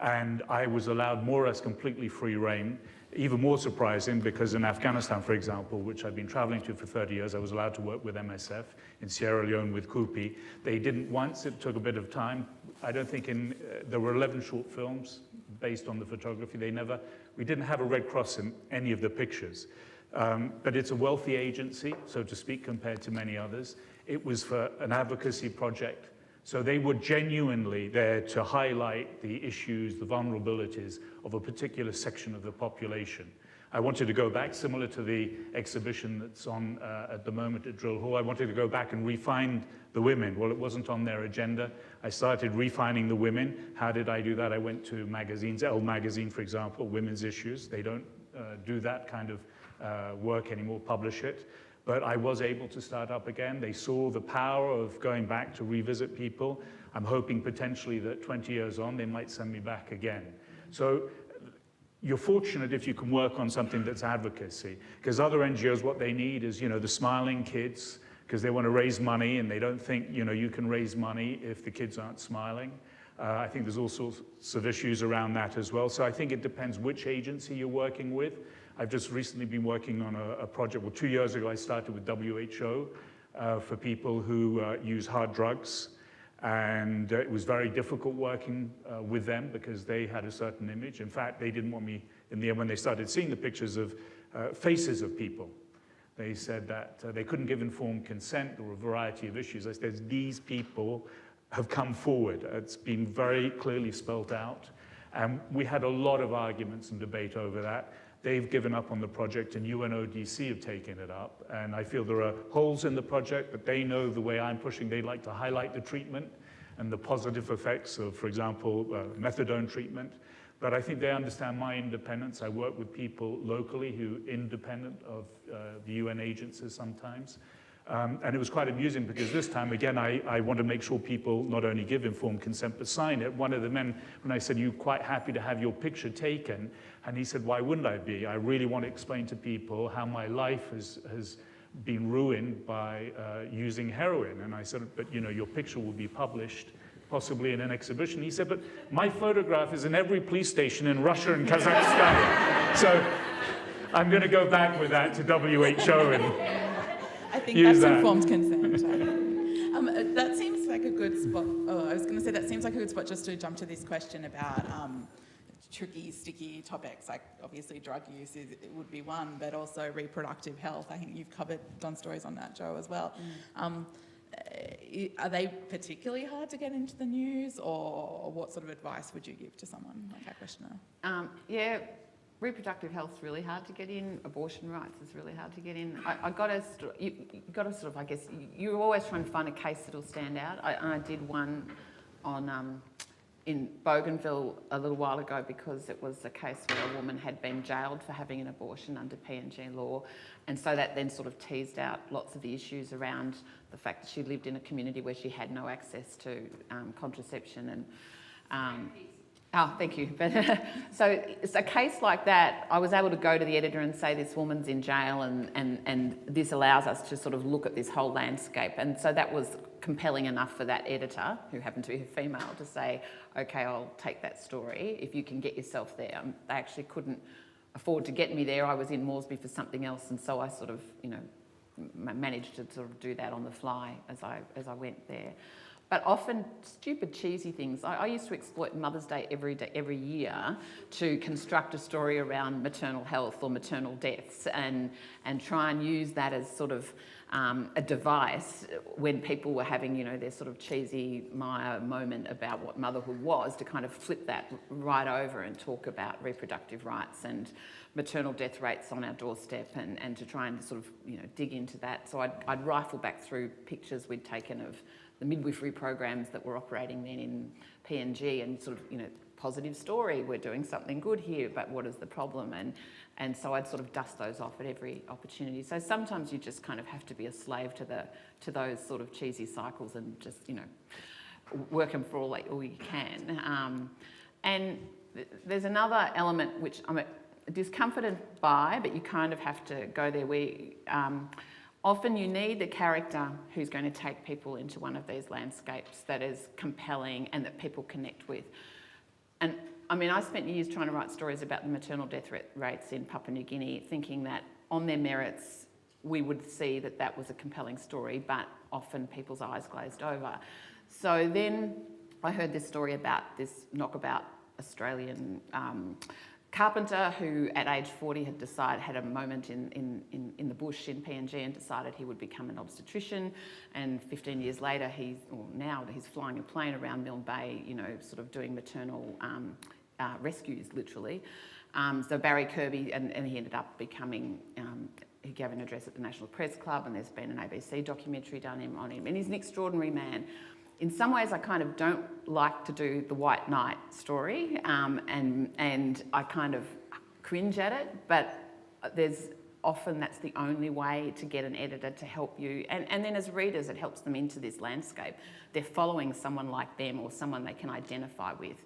And I was allowed more or less completely free rein. Even more surprising, because in Afghanistan, for example, which I've been traveling to for 30 years, I was allowed to work with MSF, in Sierra Leone with Kupi. They didn't once, it took a bit of time. I don't think there were 11 short films based on the photography. We didn't have a Red Cross in any of the pictures. But it's a wealthy agency, so to speak, compared to many others. It was for an advocacy project. So they were genuinely there to highlight the issues, the vulnerabilities of a particular section of the population. I wanted to go back, similar to the exhibition that's on at the moment at Drill Hall. I wanted to go back and refine the women. Well, it wasn't on their agenda. I started refining the women. How did I do that? I went to magazines, Elle magazine, for example, women's issues. They don't do that kind of work anymore, publish it. But I was able to start up again. They saw the power of going back to revisit people. I'm hoping potentially that 20 years on, they might send me back again. So you're fortunate if you can work on something that's advocacy, because other NGOs, what they need is, the smiling kids, because they want to raise money and they don't think, you can raise money if the kids aren't smiling. I think there's all sorts of issues around that as well. So I think it depends which agency you're working with. I've just recently been working on a project. Well, 2 years ago, I started with WHO for people who use hard drugs. And it was very difficult working with them because they had a certain image. In fact, they didn't want me, in the end, when they started seeing the pictures of faces of people, they said that they couldn't give informed consent or a variety of issues. I said, these people have come forward. It's been very clearly spelt out. And we had a lot of arguments and debate over that. They've given up on the project, and UNODC have taken it up. And I feel there are holes in the project, but they know the way I'm pushing. They like to highlight the treatment and the positive effects of, for example, methadone treatment. But I think they understand my independence. I work with people locally who are independent of the UN agencies sometimes. And it was quite amusing because this time, again, I want to make sure people not only give informed consent, but sign it. One of the men, when I said, "Are you quite happy to have your picture taken?" And he said, "Why wouldn't I be? I really want to explain to people how my life has been ruined by using heroin." And I said, "But your picture will be published, possibly in an exhibition." He said, "But my photograph is in every police station in Russia and Kazakhstan." So I'm going to go back with that to WHO and I think that's informed consent. That seems like a good spot. Oh, I was going to say that seems like a good spot just to jump to this question about tricky, sticky topics. Like obviously drug use it would be one, but also reproductive health. I think you've done stories on that, Joe, as well. Are they particularly hard to get into the news, or what sort of advice would you give to someone like our questioner? Yeah. Reproductive health's really hard to get in. Abortion rights is really hard to get in. You got to sort of, I guess, you're always trying to find a case that'll stand out. I did one on in Bougainville a little while ago because it was a case where a woman had been jailed for having an abortion under PNG law, and so that then sort of teased out lots of the issues around the fact that she lived in a community where she had no access to contraception and. Oh, thank you. But so it's a case like that, I was able to go to the editor and say, this woman's in jail and this allows us to sort of look at this whole landscape. And so that was compelling enough for that editor, who happened to be a female, to say, okay, I'll take that story if you can get yourself there. They actually couldn't afford to get me there. I was in Moresby for something else, and so I sort of, managed to sort of do that on the fly as I went there. But often stupid, cheesy things. I used to exploit Mother's Day every year to construct a story around maternal health or maternal deaths, and try and use that as sort of a device when people were having, their sort of cheesy Maya moment about what motherhood was, to kind of flip that right over and talk about reproductive rights and maternal death rates on our doorstep, and to try and sort of, dig into that. So I'd rifle back through pictures we'd taken of the midwifery programs that were operating then in PNG, and sort of, positive story, we're doing something good here, but what is the problem? And so I'd sort of dust those off at every opportunity. So sometimes you just kind of have to be a slave to those sort of cheesy cycles and just, work them for all you can. And there's another element which I'm discomforted by, but you kind of have to go there. Often you need a character who's going to take people into one of these landscapes that is compelling and that people connect with. And I spent years trying to write stories about the maternal death rates in Papua New Guinea, thinking that on their merits we would see that that was a compelling story, but often people's eyes glazed over. So then I heard this story about this knockabout Australian carpenter who at age 40 had a moment in the bush in PNG and decided he would become an obstetrician, and 15 years later he's flying a plane around Milne Bay, sort of doing maternal rescues literally. So Barry Kirby, and he ended up becoming, he gave an address at the National Press Club, and there's been an ABC documentary done on him, and he's an extraordinary man. In some ways, I kind of don't like to do the white knight story, and I kind of cringe at it, but there's often that's the only way to get an editor to help you. And then as readers, it helps them into this landscape. They're following someone like them or someone they can identify with.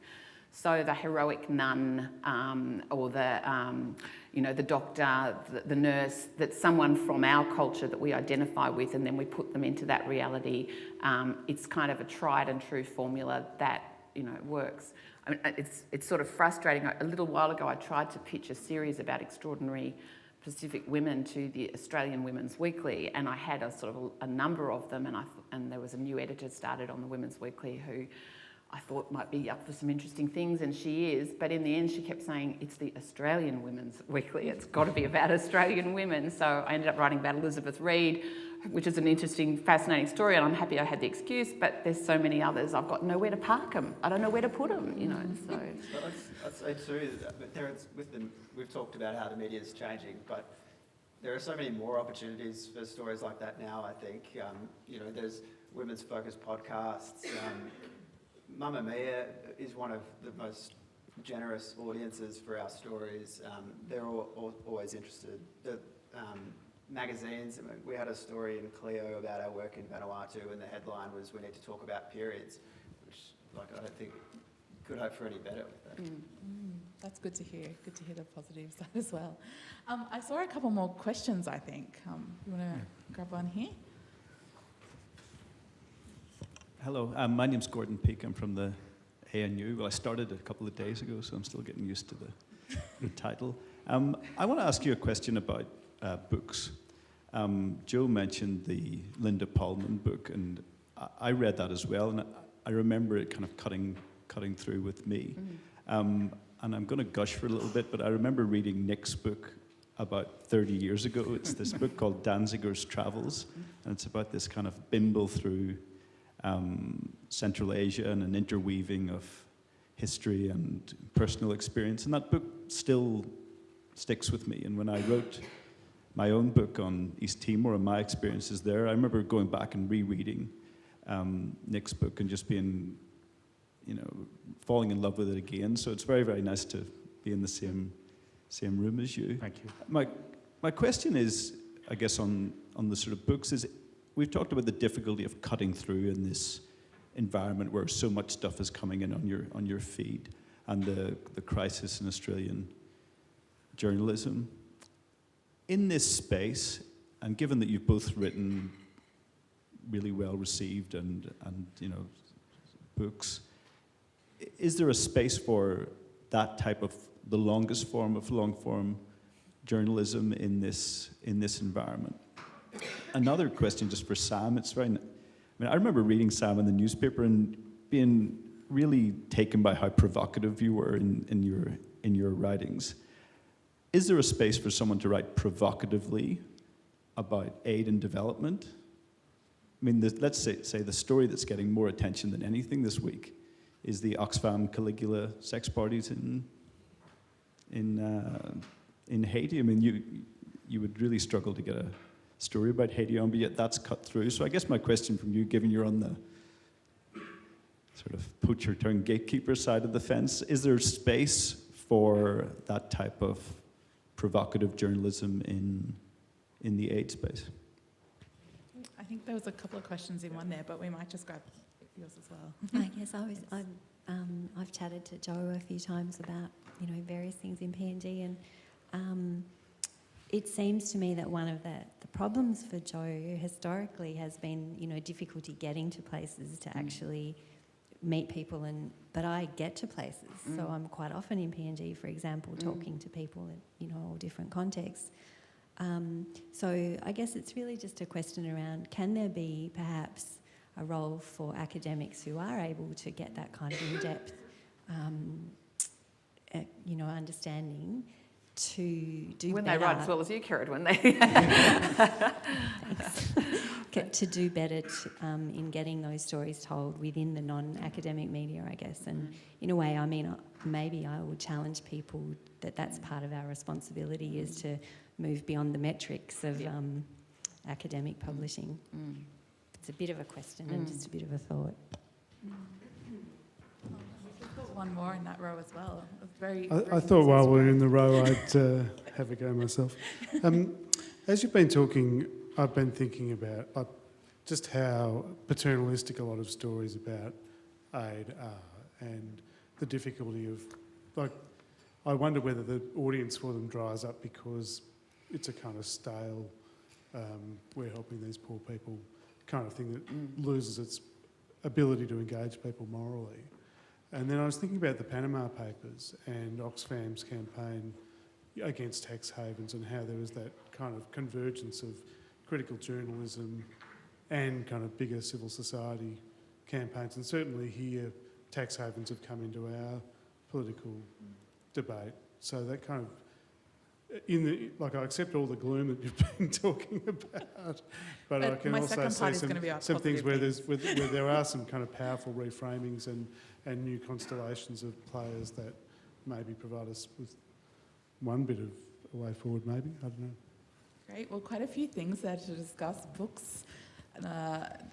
So the heroic nun or the doctor, the nurse, that's someone from our culture that we identify with, and then we put them into that reality. It's kind of a tried and true formula that works. I mean, it's sort of frustrating. A little while ago, I tried to pitch a series about extraordinary Pacific women to the Australian Women's Weekly, and I had a number of them, and there was a new editor started on the Women's Weekly who I thought might be up for some interesting things, and she is, but in the end she kept saying, it's the Australian Women's Weekly, it's got to be about Australian women. So I ended up writing about Elizabeth Reed, which is an interesting, fascinating story, and I'm happy I had the excuse, but there's so many others, I've got nowhere to park them. I don't know where to put them, so. I'd say too, that we've talked about how the media is changing, but there are so many more opportunities for stories like that now, I think. There's women's focused podcasts. Mamma Mia is one of the most generous audiences for our stories. They're always interested. The magazines, we had a story in Clio about our work in Vanuatu, and the headline was, "We need to talk about periods," which I don't think could hope for any better with that. That's good to hear. Good to hear the positive side as well. I saw a couple more questions, I think. You want to grab one here? Hello, my name's Gordon Peake. I'm from the ANU. Well, I started a couple of days ago, so I'm still getting used to the title. I want to ask you a question about books. Joe mentioned the Linda Pullman book, and I read that as well, and I remember it kind of cutting through with me. And I'm going to gush for a little bit, but I remember reading Nick's book about 30 years ago. It's this book called Danziger's Travels, and it's about this kind of bimble through Central Asia and an interweaving of history and personal experience. And that book still sticks with me. And when I wrote my own book on East Timor and my experiences there, I remember going back and rereading Nick's book and just being, falling in love with it again. So it's very, very nice to be in the same room as you. Thank you. My question is, I guess, on the sort of books is, we've talked about the difficulty of cutting through in this environment where so much stuff is coming in on your feed, and the crisis in Australian journalism. In this space, and given that you've both written really well received and books, is there a space for that type of the longest form of long form journalism in this environment? Another question just for Sam. I remember reading Sam in the newspaper and being really taken by how provocative you were in your writings. Is there a space for someone to write provocatively about aid and development? Let's say the story that's getting more attention than anything this week is the Oxfam Caligula sex parties in Haiti. You would really struggle to get a story about Haiti on, but yet that's cut through. So I guess my question from you, given you're on the sort of poacher turned gatekeeper side of the fence, is there space for that type of provocative journalism in the aid space? I think there was a couple of questions in one there, but we might just grab yours as well. I guess I've chatted to Joe a few times about various things in PNG, and it seems to me that one of the problems for Joe historically has been difficulty getting to places to actually meet people, but I get to places, so I'm quite often in PNG, for example, talking to people in all different contexts. So I guess it's really just a question around, can there be perhaps a role for academics who are able to get that kind of in-depth, understanding to do when better. They write as well as you, Karen, when they... to do better in getting those stories told within the non-academic media, I guess. And in a way, I mean, maybe I would challenge people that that's part of our responsibility, is to move beyond the metrics of academic publishing. It's a bit of a question and just a bit of a thought. We've got one more in that row as well. I thought while we're in the row I'd have a go myself. As you've been talking, I've been thinking about just how paternalistic a lot of stories about aid are, and the difficulty of, I wonder whether the audience for them dries up because it's a kind of stale, we're helping these poor people kind of thing that loses its ability to engage people morally. And then I was thinking about the Panama Papers and Oxfam's campaign against tax havens, and how there was that kind of convergence of critical journalism and kind of bigger civil society campaigns. And certainly here, tax havens have come into our political debate. So that kind of, I accept all the gloom that you've been talking about, but I can also see some things where there are some kind of powerful reframings and new constellations of players that maybe provide us with one bit of a way forward, maybe. I don't know. Great. Well, quite a few things there to discuss. Books,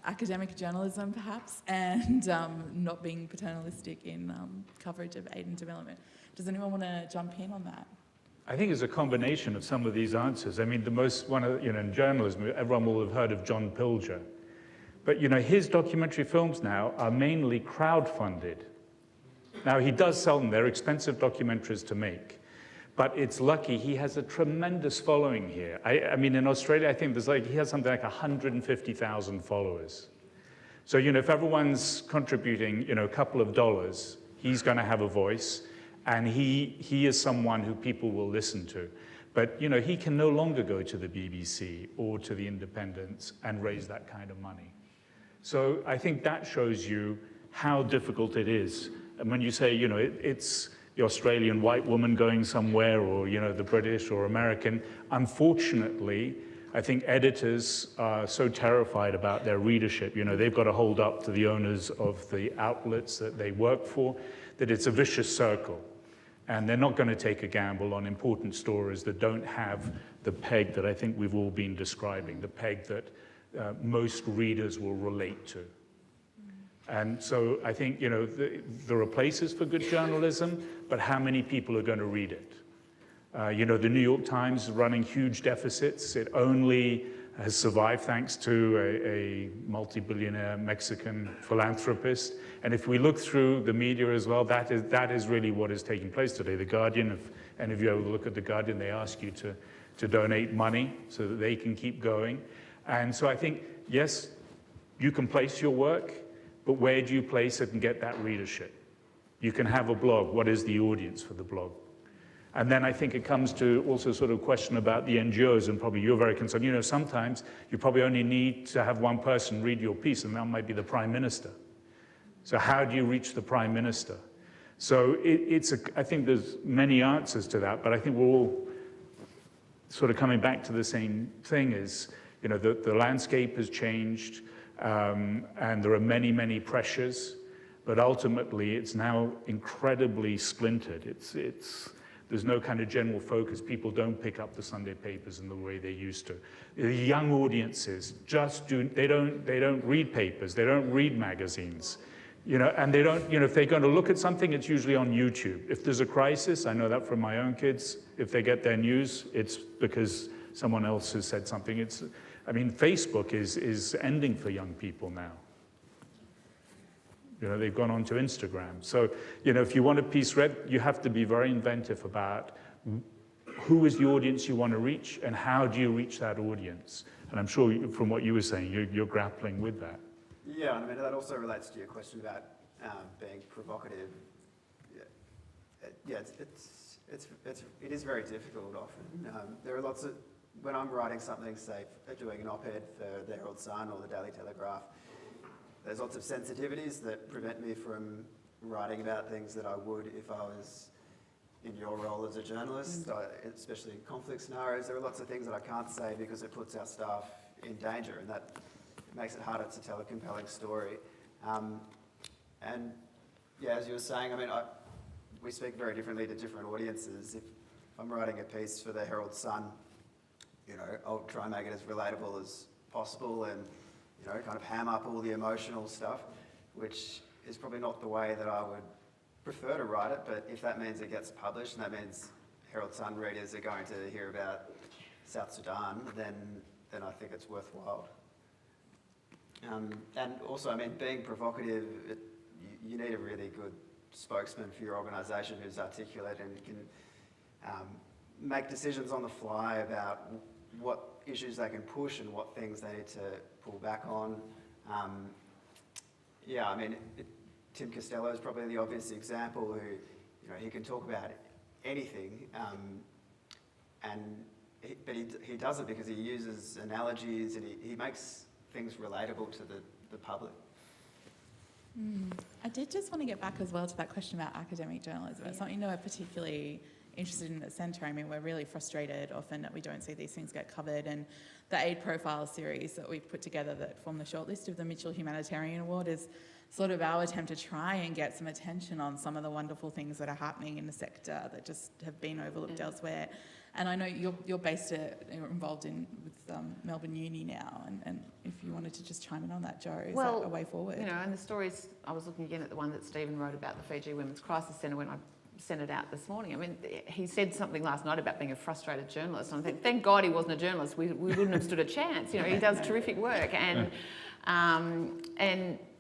academic journalism, perhaps, and not being paternalistic in coverage of aid and development. Does anyone want to jump in on that? I think it's a combination of some of these answers. I mean, in journalism, everyone will have heard of John Pilger. But, his documentary films now are mainly crowdfunded. Now, he does sell them. They're expensive documentaries to make. But it's lucky he has a tremendous following here. I mean, in Australia, I think he has something like 150,000 followers. So, if everyone's contributing, a couple of dollars, he's going to have a voice, and he is someone who people will listen to. But, he can no longer go to the BBC or to the Independents and raise that kind of money. So I think that shows you how difficult it is. And when you say, it's the Australian white woman going somewhere, or, the British or American, unfortunately, I think editors are so terrified about their readership. They've got to hold up to the owners of the outlets that they work for, that it's a vicious circle. And they're not going to take a gamble on important stories that don't have the peg that I think we've all been describing, the peg that most readers will relate to. And so I think, there are places for good journalism, but how many people are going to read it? The New York Times is running huge deficits. It only has survived thanks to a multi-billionaire Mexican philanthropist. And if we look through the media as well, that is really what is taking place today. The Guardian, if any of you ever look at the Guardian, they ask you to donate money so that they can keep going. And so I think, yes, you can place your work, but where do you place it and get that readership? You can have a blog. What is the audience for the blog? And then I think it comes to also sort of question about the NGOs, and probably you're very concerned. Sometimes you probably only need to have one person read your piece, and that might be the Prime Minister. So how do you reach the Prime Minister? So I think there's many answers to that, but I think we're all sort of coming back to the same thing is, the landscape has changed, and there are many, many pressures, but ultimately it's now incredibly splintered. There's no kind of general focus. People don't pick up the Sunday papers in the way they used to. The young audiences they don't read papers, they don't read magazines, and they don't, if they're going to look at something, it's usually on YouTube. If there's a crisis, I know that from my own kids, if they get their news, it's because someone else has said something. Facebook is ending for young people now. They've gone on to Instagram. So, if you want a piece read, you have to be very inventive about who is the audience you want to reach and how do you reach that audience. And I'm sure from what you were saying, you're grappling with that. Yeah, and that also relates to your question about being provocative. Yeah, it is very difficult often. There are lots of, when I'm writing something, say, doing an op-ed for the Herald Sun or the Daily Telegraph, there's lots of sensitivities that prevent me from writing about things that I would if I was in your role as a journalist, especially in conflict scenarios. There are lots of things that I can't say because it puts our staff in danger, and that makes it harder to tell a compelling story. And yeah, as you were saying, I mean, we speak very differently to different audiences. If I'm writing a piece for the Herald Sun, you know, I'll try and make it as relatable as possible and, you know, kind of ham up all the emotional stuff, which is probably not the way that I would prefer to write it, but if that means it gets published and that means Herald Sun readers are going to hear about South Sudan, then I think it's worthwhile. And also, I mean, being provocative, you need a really good spokesman for your organisation who's articulate and can make decisions on the fly about what issues they can push and what things they need to pull back on. Yeah, I mean, Tim Costello is probably the obvious example who, you know, he can talk about anything, but he does it because he uses analogies and he makes things relatable to the public. I did just want to get back as well to that question about academic journalism. It's something that we're particularly interested in at Centre. I mean, we're really frustrated often that we don't see these things get covered, and the Aid Profile series that we've put together that form the shortlist of the Mitchell Humanitarian Award is sort of our attempt to try and get some attention on some of the wonderful things that are happening in the sector that just have been overlooked elsewhere. And I know you're you're involved with Melbourne Uni now, and if you wanted to just chime in on that, Joe, is that a way forward? You know, and the stories, I was looking again at the one that Stephen wrote about the Fiji Women's Crisis Centre when I sent it out this morning. I mean, he said something last night about being a frustrated journalist, and I think, thank God he wasn't a journalist. We wouldn't have stood a chance. You know, he does terrific work, and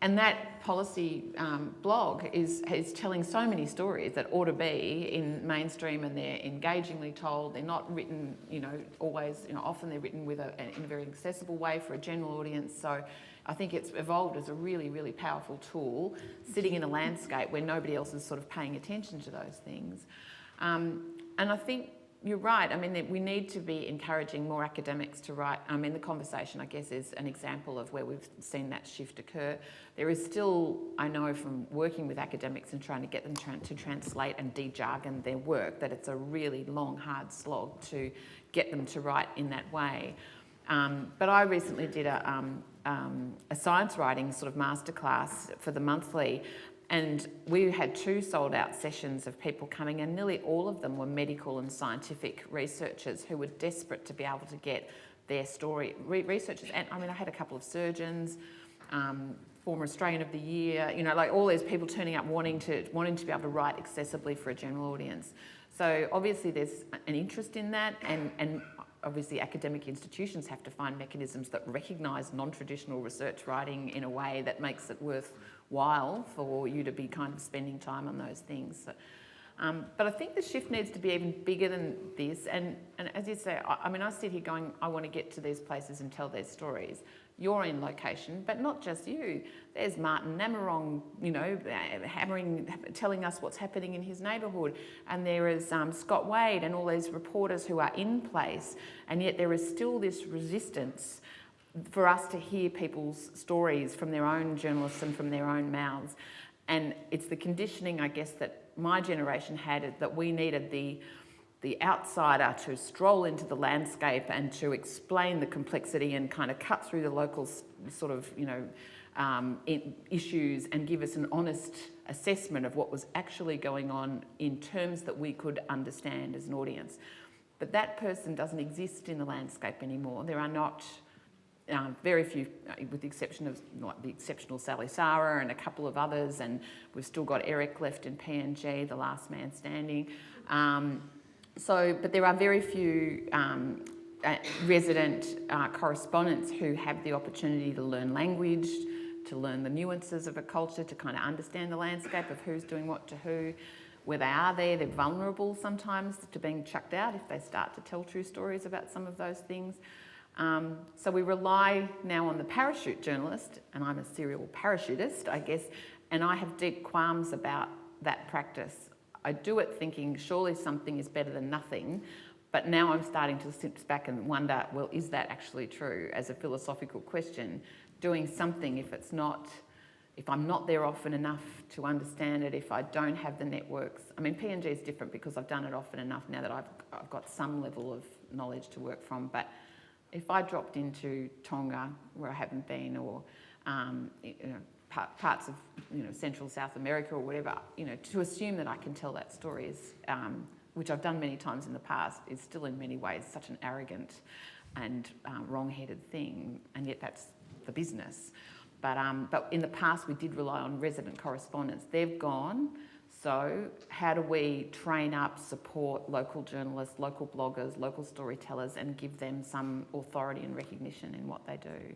that policy blog is telling so many stories that ought to be in mainstream, and they're engagingly told. They're not written, you know, always, you know, often they're written in a very accessible way for a general audience. So I think it's evolved as a really, really powerful tool, sitting in a landscape where nobody else is sort of paying attention to those things. And I think you're right. I mean, we need to be encouraging more academics to write. I mean, the conversation, I guess, is an example of where we've seen that shift occur. There is still, I know from working with academics and trying to get them to translate and de-jargon their work, that it's a really long, hard slog to get them to write in that way. But I recently did a science writing sort of masterclass for the monthly, and we had 2 sold-out sessions of people coming, and nearly all of them were medical and scientific researchers who were desperate to be able to get their story. Researchers, and I mean, I had a couple of surgeons, former Australian of the Year, you know, like all these people turning up wanting to be able to write accessibly for a general audience. So obviously there's an interest in that, and obviously academic institutions have to find mechanisms that recognise non-traditional research writing in a way that makes it worthwhile for you to be kind of spending time on those things. But I think the shift needs to be even bigger than this. And as you say, I mean, I sit here going, I want to get to these places and tell their stories. You're in location, but not just you. There's Martin Namarong, you know, telling us what's happening in his neighbourhood. And there is Scott Wade and all these reporters who are in place. And yet there is still this resistance for us to hear people's stories from their own journalists and from their own mouths. And it's the conditioning, I guess, that my generation had, that we needed the outsider to stroll into the landscape and to explain the complexity and kind of cut through the local sort of, you know, issues and give us an honest assessment of what was actually going on in terms that we could understand as an audience. But that person doesn't exist in the landscape anymore. There are not very few, with the exception of like the exceptional Sally Sarah and a couple of others, and we've still got Eric left in PNG, the last man standing. But there are very few resident correspondents who have the opportunity to learn language, to learn the nuances of a culture, to kind of understand the landscape of who's doing what to who. Where they are there, they're vulnerable sometimes to being chucked out if they start to tell true stories about some of those things. So we rely now on the parachute journalist, and I'm a serial parachutist, I guess, and I have deep qualms about that practice. I do it thinking surely something is better than nothing, but now I'm starting to sit back and wonder, well, is that actually true as a philosophical question? Doing something if I'm not there often enough to understand it, if I don't have the networks. I mean, PNG is different because I've done it often enough now that I've got some level of knowledge to work from, but if I dropped into Tonga, where I haven't been, or parts of Central South America or whatever, to assume that I can tell that story is, which I've done many times in the past, is still in many ways such an arrogant and wrong-headed thing, and yet that's the business. But in the past we did rely on resident correspondents. They've gone. So how do we train up, support local journalists, local bloggers, local storytellers, and give them some authority and recognition in what they do?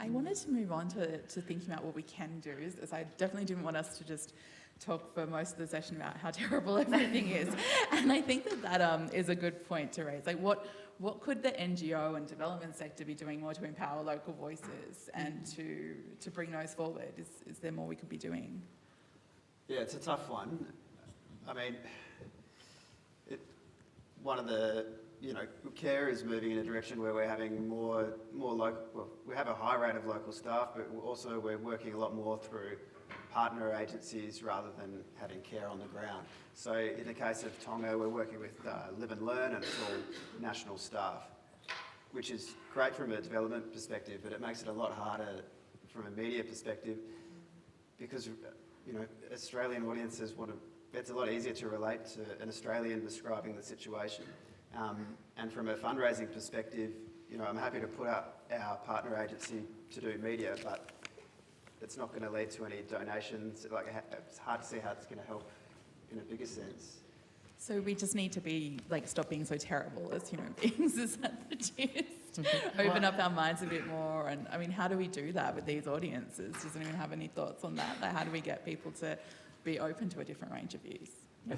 I wanted to move on to thinking about what we can do, as I definitely didn't want us to just talk for most of the session about how terrible everything is. And I think that is a good point to raise. Like, what could the NGO and development sector be doing more to empower local voices and to bring those forward? Is there more we could be doing? Yeah, it's a tough one. I mean, one of the, care is moving in a direction where we're having more local, well, we have a high rate of local staff, but also we're working a lot more through partner agencies rather than having care on the ground. So in the case of Tonga, we're working with Live and Learn, and it's all national staff, which is great from a development perspective, but it makes it a lot harder from a media perspective because Australian audiences it's a lot easier to relate to an Australian describing the situation. And from a fundraising perspective, I'm happy to put up our partner agency to do media, but it's not going to lead to any donations. It's hard to see how it's going to help in a bigger sense. So we just need to stop being so terrible as human beings, is that the gist? Open up our minds a bit more. And I mean, how do we do that with these audiences? Does anyone have any thoughts on that? Like, how do we get people to be open to a different range of views? I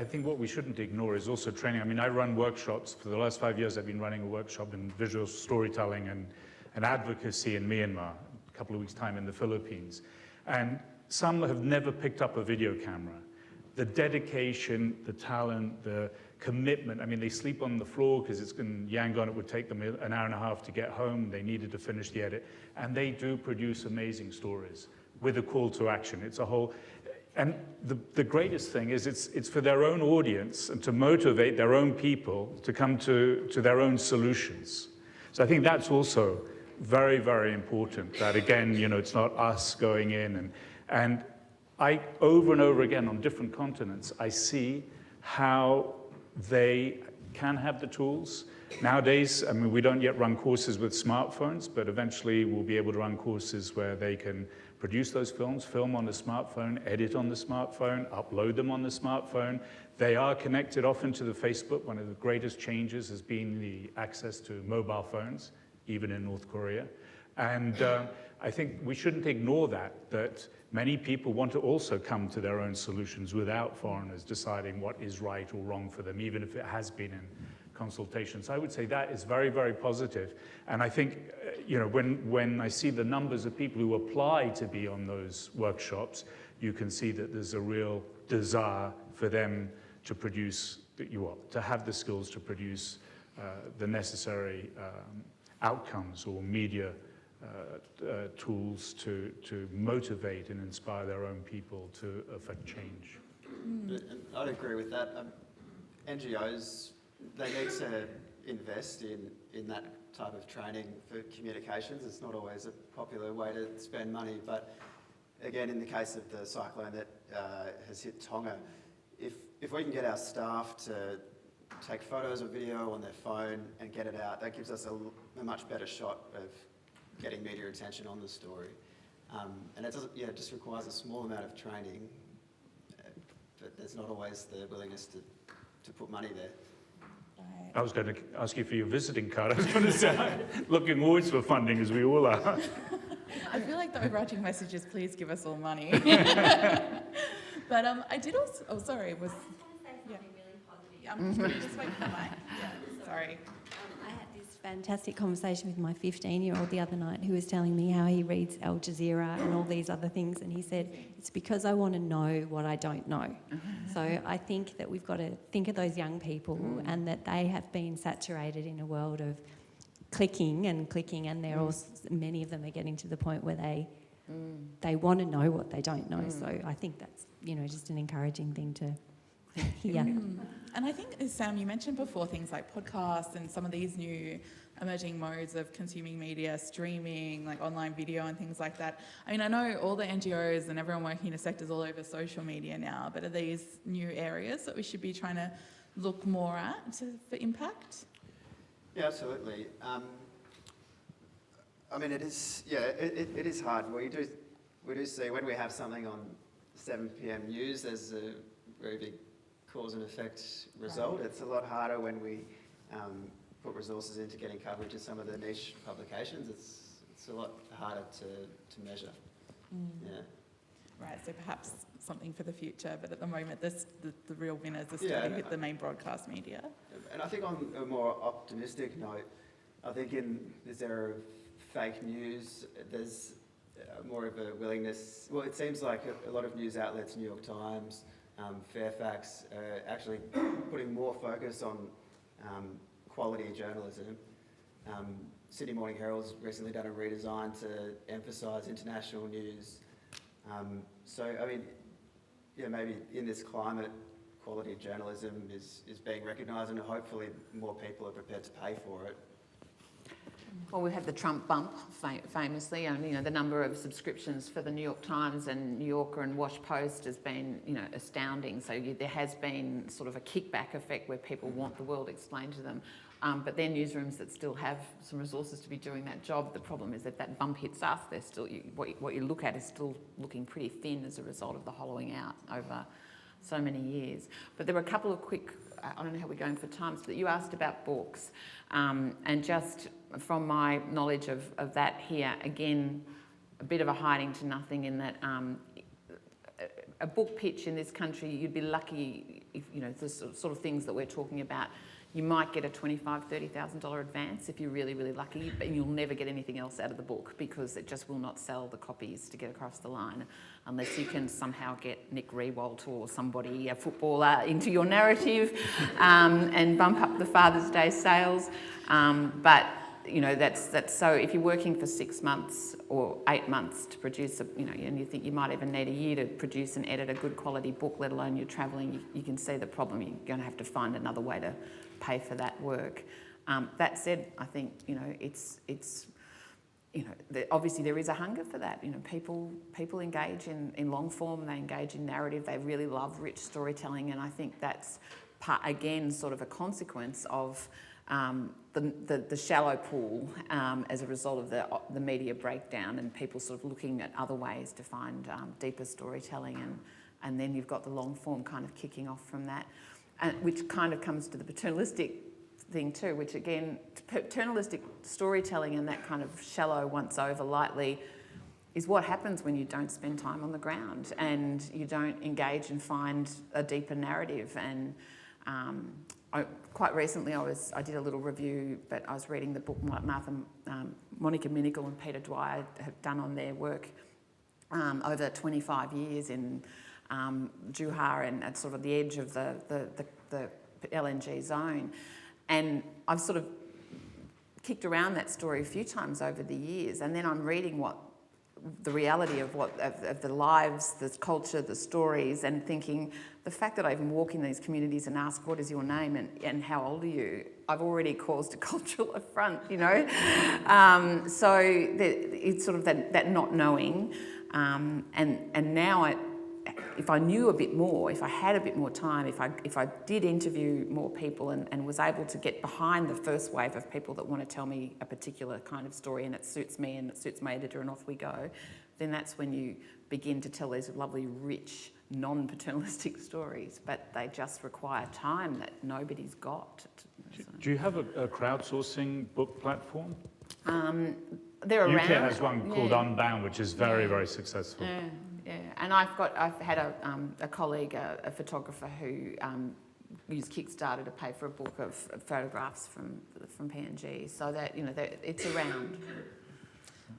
think what we shouldn't ignore is also training. I mean, I run workshops. For the last 5 years, I've been running a workshop in visual storytelling and advocacy in Myanmar, a couple of weeks' time in the Philippines. And some have never picked up a video camera. The dedication, the talent, the commitment. I mean, they sleep on the floor because in Yangon it would take them an hour and a half to get home. They needed to finish the edit. And they do produce amazing stories with a call to action. It's a whole... And the greatest thing is it's for their own audience and to motivate their own people to come to their own solutions. So I think that's also very, very important, that again, it's not us going in and I, over and over again on different continents, I see how they can have the tools. Nowadays, I mean, we don't yet run courses with smartphones, but eventually we'll be able to run courses where they can produce those films, film on the smartphone, edit on the smartphone, upload them on the smartphone. They are connected often to the Facebook. One of the greatest changes has been the access to mobile phones, even in North Korea. And I think we shouldn't ignore that many people want to also come to their own solutions without foreigners deciding what is right or wrong for them, even if it has been in consultation. So I would say that is very, very positive. And I think, when I see the numbers of people who apply to be on those workshops, you can see that there's a real desire for them to produce, to have the skills to produce the necessary outcomes or media tools to motivate and inspire their own people to affect change. I'd agree with that. NGOs, they need to invest in that type of training for communications. It's not always a popular way to spend money, but again, in the case of the cyclone that has hit Tonga, if we can get our staff to take photos or video on their phone and get it out, that gives us a much better shot of getting media attention on the story. And it doesn't, it just requires a small amount of training, but there's not always the willingness to put money there. I was going to ask you for your visiting card. I was going to say, looking always for funding, as we all are. I feel like the overarching message is please give us all money. But I did also, I was going to say something really positive. Just wait for the mic. Yeah, sorry. I had this fantastic conversation with my 15-year-old the other night who was telling me how he reads Al Jazeera and all these other things, and he said, it's because I want to know what I don't know. So I think that we've got to think of those young people and that they have been saturated in a world of clicking, and they're also, many of them are getting to the point where they want to know what they don't know. So I think that's, just an encouraging thing to think, here. And I think, Sam, you mentioned before things like podcasts and some of these new emerging modes of consuming media, streaming, like online video and things like that. I mean, I know all the NGOs and everyone working in the sector's all over social media now, but are these new areas that we should be trying to look more at for impact? Yeah, absolutely. I mean, it is hard. We do see when we have something on 7 p.m. news, there's a very big cause and effect result. Right. It's a lot harder when we put resources into getting coverage of some of the niche publications. It's a lot harder to measure. Yeah. Right, so perhaps something for the future, but at the moment the real winners are still hit the main broadcast media. And I think on a more optimistic note, I think in this era of fake news, there's more of a willingness. Well, it seems like a lot of news outlets, New York Times, Fairfax, are actually putting more focus on quality journalism. Sydney Morning Herald's recently done a redesign to emphasise international news. So, I mean, yeah, maybe in this climate, quality journalism is being recognised, and hopefully more people are prepared to pay for it. Well, we had the Trump bump, famously, and you know the number of subscriptions for the New York Times and New Yorker and Wash Post has been, you know, astounding. So there has been sort of a kickback effect where people want the world explained to them. But they're newsrooms that still have some resources to be doing that job. The problem is that that bump hits us. They're still what you look at is still looking pretty thin as a result of the hollowing out over so many years. But there were a couple of quick, I don't know how we're going for time, but you asked about books. And just from my knowledge of that here, again, a bit of a hiding to nothing in that a book pitch in this country, you'd be lucky if, you know, the sort of things that we're talking about, you might get a $25,000, $30,000 advance if you're really, really lucky, but you'll never get anything else out of the book because it just will not sell the copies to get across the line unless you can somehow get Nick Riewoldt or somebody, a footballer, into your narrative and bump up the Father's Day sales. But you know, that's so if you're working for 6 months or 8 months to produce a, you know, and you think you might even need a year to produce and edit a good quality book, let alone you're travelling, you can see the problem. You're going to have to find another way to pay for that work. That said, I think, you know, it's you know, obviously there is a hunger for that. You know, people engage in long form, they engage in narrative, they really love rich storytelling, and I think that's again sort of a consequence of the shallow pool as a result of the media breakdown and people sort of looking at other ways to find deeper storytelling, and then you've got the long form kind of kicking off from that, which kind of comes to the paternalistic thing too, which again, paternalistic storytelling and that kind of shallow once over lightly is what happens when you don't spend time on the ground and you don't engage and find a deeper narrative. And quite recently I did a little review, but I was reading the book Monica Minical and Peter Dwyer have done on their work over 25 years in Juhar and at sort of the edge of the LNG zone. And I've sort of kicked around that story a few times over the years, and then I'm reading the reality of the lives, the culture, the stories, and thinking the fact that I even walk in these communities and ask, what is your name and how old are you? I've already caused a cultural affront, you know? So it's sort of that not knowing. And now if I knew a bit more, if I had a bit more time, if I did interview more people and was able to get behind the first wave of people that want to tell me a particular kind of story and it suits me and it suits my editor and off we go, then that's when you begin to tell these lovely, rich, non-paternalistic stories, but they just require time that nobody's got. Do you have a crowdsourcing book platform? They're around. UK has one called Unbound, which is very, very successful. Yeah, and I've had a colleague, a photographer, who used Kickstarter to pay for a book of photographs from PNG, so that, you know, it's around.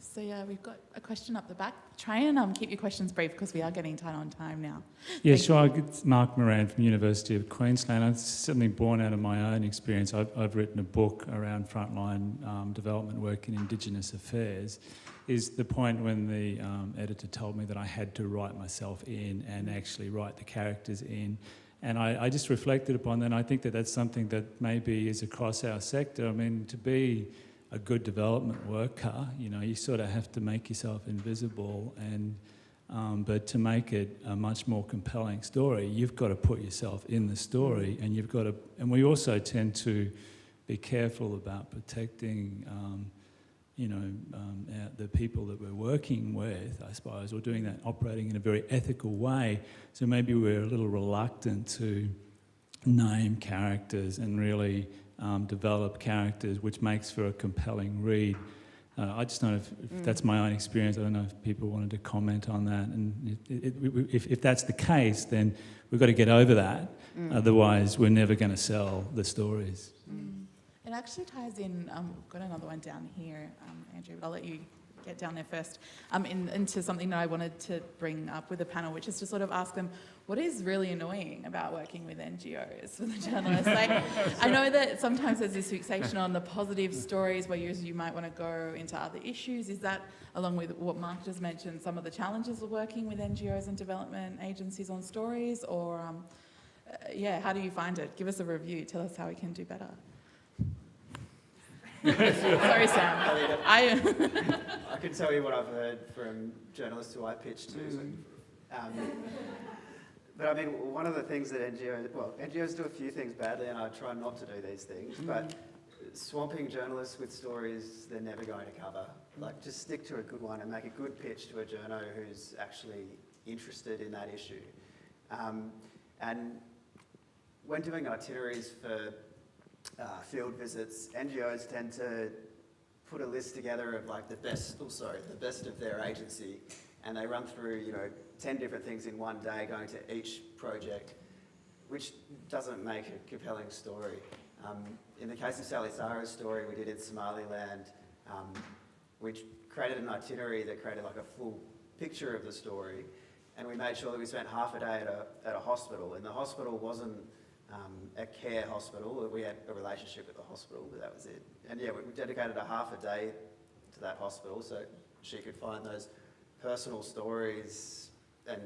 So yeah, we've got a question up the back. Try and keep your questions brief because we are getting tight on time now. Yeah, sure. It's Mark Moran from University of Queensland. It's certainly born out of my own experience. I've written a book around frontline development work in Indigenous affairs. Is the point when the editor told me that I had to write myself in and actually write the characters in And I just reflected upon that, and I think that that's something that maybe is across our sector. I mean, to be a good development worker, you know, you sort of have to make yourself invisible, and but to make it a much more compelling story, you've got to put yourself in the story, and you've got to. And we also tend to be careful about protecting, the people that we're working with, I suppose, or doing that, operating in a very ethical way. So maybe we're a little reluctant to name characters and really develop characters, which makes for a compelling read. I just don't know if that's my own experience. I don't know if people wanted to comment on that. And if that's the case, then we've got to get over that. Otherwise, we're never going to sell the stories. It actually ties in, we've got another one down here, Andrew, but I'll let you get down there first, into something that I wanted to bring up with the panel, which is to sort of ask them, what is really annoying about working with NGOs for the journalists? Like, I know that sometimes there's this fixation on the positive stories where you might want to go into other issues. Is that, along with what Mark just mentioned, some of the challenges of working with NGOs and development agencies on stories? Or, how do you find it? Give us a review. Tell us how we can do better. Sorry, Sam. I can tell you what I've heard from journalists who I pitch to. But I mean, one of the things that NGOs do a few things badly, and I try not to do these things, but swamping journalists with stories they're never going to cover. Like, just stick to a good one and make a good pitch to a journo who's actually interested in that issue. And when doing itineraries for field visits, NGOs tend to put a list together of like the best of their agency, and they run through 10 different things in one day, going to each project, which doesn't make a compelling story. In the case of Sally Sarah's story we did in Somaliland, we created an itinerary that created like a full picture of the story, and we made sure that we spent half a day at a hospital, and the hospital wasn't a care hospital. We had a relationship with the hospital, but that was it. And yeah, we dedicated a half a day to that hospital so she could find those personal stories and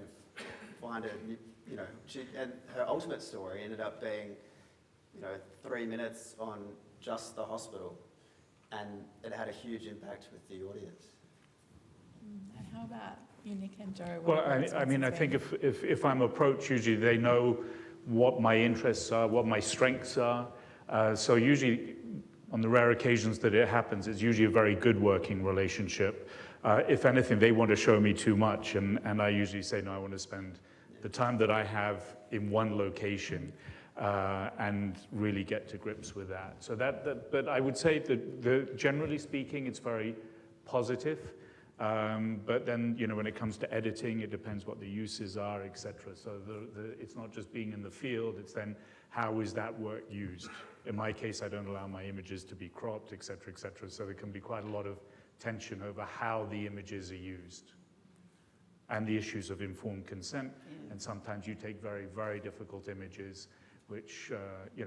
find and her ultimate story ended up being 3 minutes on just the hospital, and it had a huge impact with the audience. And how about you, Nick and Joe? Well, I mean, I think if I'm approached, usually they know what my interests are, what my strengths are. So usually, on the rare occasions that it happens, it's usually a very good working relationship. If anything, they want to show me too much, and I usually say, no, I want to spend the time that I have in one location and really get to grips with that. So but I would say that generally speaking, it's very positive. But then, when it comes to editing, it depends what the uses are, etc. So it's not just being in the field, it's then how is that work used? In my case, I don't allow my images to be cropped, etc., etc. So there can be quite a lot of tension over how the images are used and the issues of informed consent. And sometimes you take very, very difficult images, which,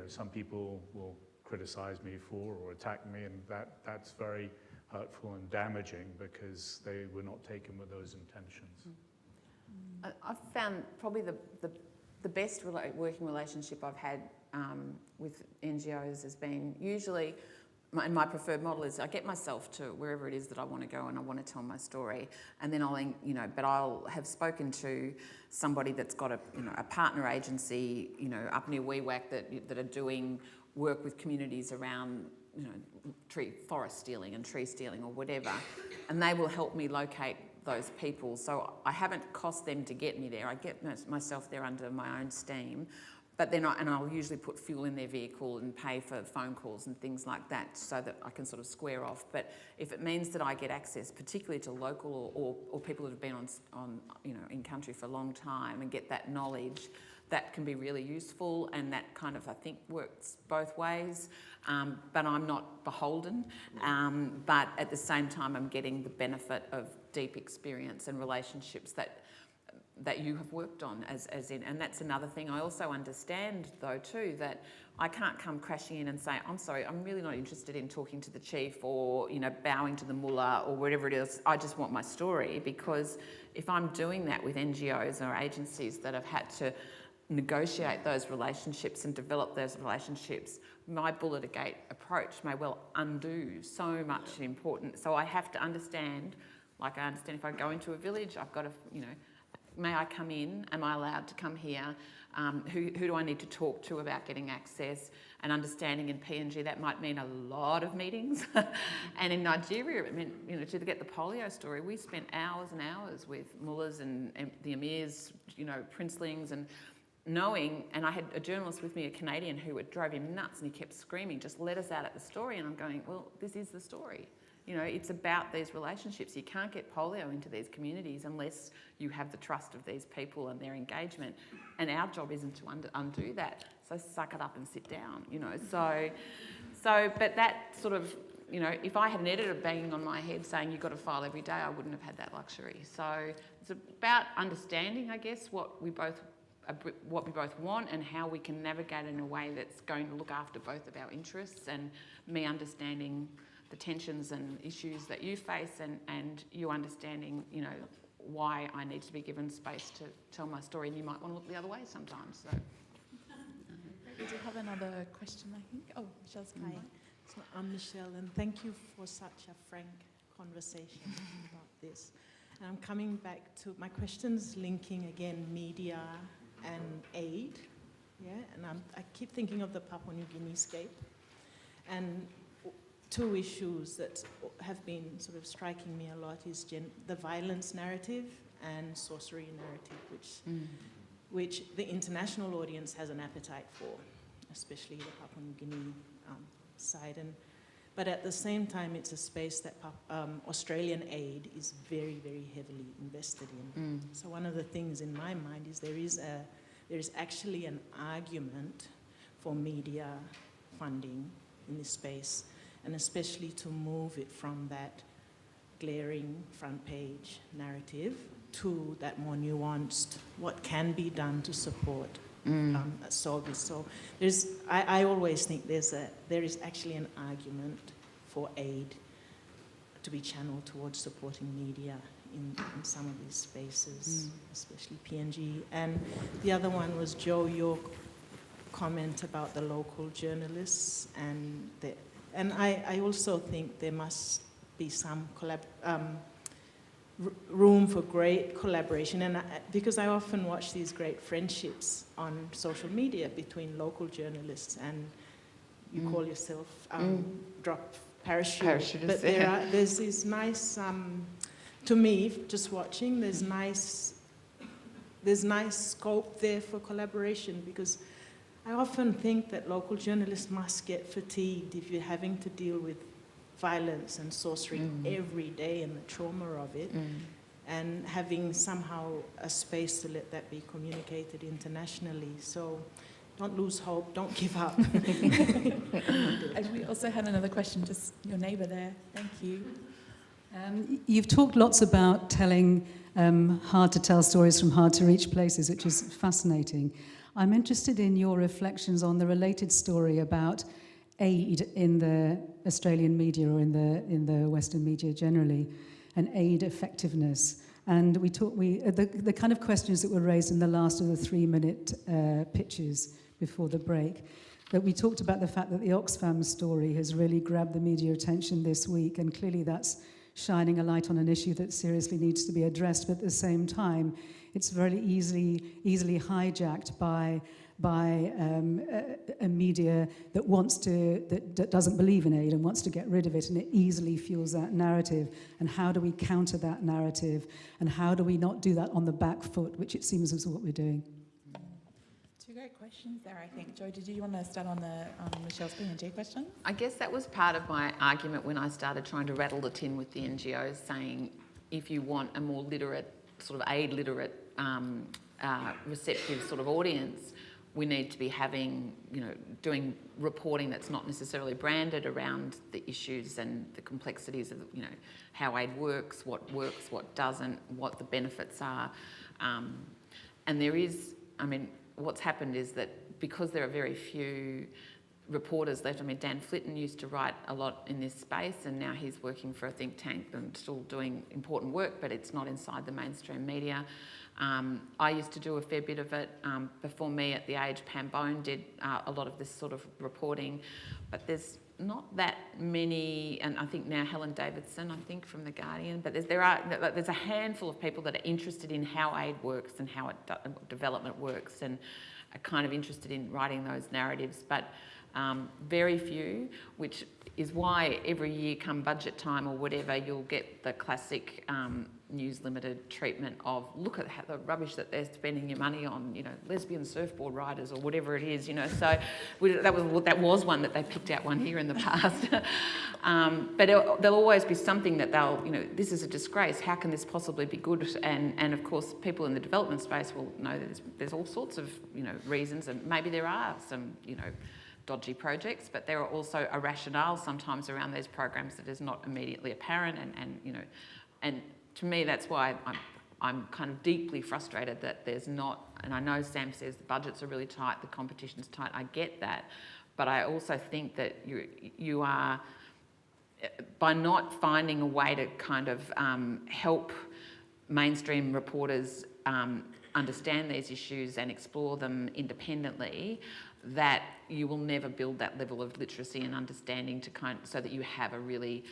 some people will criticize me for or attack me, and that's very hurtful and damaging because they were not taken with those intentions. I've found probably the best working relationship I've had with NGOs has been usually, and my preferred model is I get myself to wherever it is that I want to go and I want to tell my story, and then I'll have spoken to somebody that's got a partner agency, up near WeWAC that are doing work with communities around forest stealing and tree stealing or whatever, and they will help me locate those people. So I haven't cost them to get me there. I get myself there under my own steam, but then I'll usually put fuel in their vehicle and pay for phone calls and things like that so that I can sort of square off. But if it means that I get access, particularly to local or people that have been on in country for a long time and get that knowledge, that can be really useful, and that kind of, I think, works both ways. But I'm not beholden. But at the same time, I'm getting the benefit of deep experience and relationships that you have worked on, and that's another thing. I also understand, though, too, that I can't come crashing in and say, I'm sorry, I'm really not interested in talking to the chief or, bowing to the mullah or whatever it is. I just want my story, because if I'm doing that with NGOs or agencies that have had to negotiate those relationships and develop those relationships, my bullet-a-gate approach may well undo so much important. So I have to understand, like I understand if I go into a village, I've got to, may I come in? Am I allowed to come here? Who do I need to talk to about getting access? And understanding in PNG that might mean a lot of meetings. And in Nigeria, it meant, to get the polio story, we spent hours and hours with mullahs and the emirs, princelings, and knowing, and I had a journalist with me, a Canadian, who drove him nuts, and he kept screaming, just let us out at the story. And I'm going, well, this is the story. It's about these relationships. You can't get polio into these communities unless you have the trust of these people and their engagement. And our job isn't to undo that. So suck it up and sit down, but that sort of, if I had an editor banging on my head saying you've got to file every day, I wouldn't have had that luxury. So it's about understanding, I guess, what we both want and how we can navigate in a way that's going to look after both of our interests, and me understanding the tensions and issues that you face, and you understanding, why I need to be given space to tell my story, and you might want to look the other way sometimes. So. We do have another question, I think. Oh, Michelle's playing. So I'm Michelle, and thank you for such a frank conversation about this. And I'm coming back to my questions, linking again media and aid, and I keep thinking of the Papua New Guinea scape, and two issues that have been sort of striking me a lot is the violence narrative and sorcery narrative, which the international audience has an appetite for, especially the Papua New Guinea side. But at the same time, it's a space that Australian Aid is very, very heavily invested in. So one of the things in my mind is there is actually an argument for media funding in this space, and especially to move it from that glaring front page narrative to that more nuanced, what can be done to support solve this. So I always think there is actually an argument for aid to be channeled towards supporting media in some of these spaces, especially PNG. And the other one was, Joe, your comment about the local journalists, and I also think there must be some room for great collaboration, and because I often watch these great friendships on social media between local journalists, and you call yourself drop parachutists, but there's this nice, to me, just watching, there's nice scope there for collaboration, because I often think that local journalists must get fatigued if you're having to deal with violence and sorcery every day and the trauma of it, and having somehow a space to let that be communicated internationally. So don't lose hope, don't give up. And we also had another question, just your neighbour there. Thank you. You've talked lots about telling hard to tell stories from hard to reach places, which is fascinating. I'm interested in your reflections on the related story about aid in the Australian media, or in the Western media generally, and aid effectiveness. And the kind of questions that were raised in the last of the 3-minute pitches before the break, that we talked about the fact that the Oxfam story has really grabbed the media attention this week, and clearly that's shining a light on an issue that seriously needs to be addressed, but at the same time, it's very easily hijacked by a media that doesn't believe in aid and wants to get rid of it, and it easily fuels that narrative. And how do we counter that narrative? And how do we not do that on the back foot, which it seems is what we're doing? Two great questions there, I think. Joe, did you want to start on Michelle's PNG question? I guess that was part of my argument when I started trying to rattle the tin with the NGOs, saying if you want a more literate, sort of aid literate, receptive sort of audience, we need to be having, doing reporting that's not necessarily branded around the issues and the complexities of, how aid works, what doesn't, what the benefits are. And there is, what's happened is that because there are very few reporters left. I mean, Dan Flitton used to write a lot in this space, and now he's working for a think tank and still doing important work, but it's not inside the mainstream media. I used to do a fair bit of it. Before me at The Age, Pam Bone did a lot of this sort of reporting, but there's not that many, and I think now Helen Davidson, I think, from The Guardian, but there's a handful of people that are interested in how aid works and how development works, and are kind of interested in writing those narratives, but very few, which is why every year come budget time or whatever, you'll get the classic News Limited treatment of, look at the rubbish that they're spending your money on, you know, lesbian surfboard riders or whatever it is, you know. So that was one that they picked out one here in the past. But there'll always be something that they'll, you know, this is a disgrace, how can this possibly be good? And of course, people in the development space will know that there's all sorts of, you know, reasons, and maybe there are some, you know, dodgy projects, but there are also a rationale sometimes around these programs that is not immediately apparent, and you know, and to me that's why I'm kind of deeply frustrated that there's not, and I know Sam says the budgets are really tight, the competition's tight, I get that, but I also think that you are, by not finding a way to kind of help mainstream reporters understand these issues and explore them independently, that you will never build that level of literacy and understanding to so that you have a really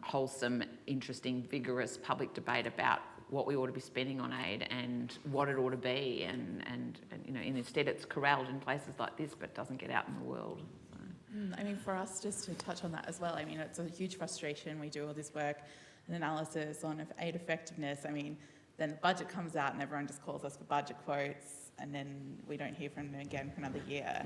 wholesome, interesting, vigorous public debate about what we ought to be spending on aid and what it ought to be, and you know, and instead it's corralled in places like this but doesn't get out in the world. So. I mean, for us, just to touch on that as well, I mean, it's a huge frustration. We do all this work and analysis on aid effectiveness. I mean, then the budget comes out and everyone just calls us for budget quotes, and then we don't hear from them again for another year.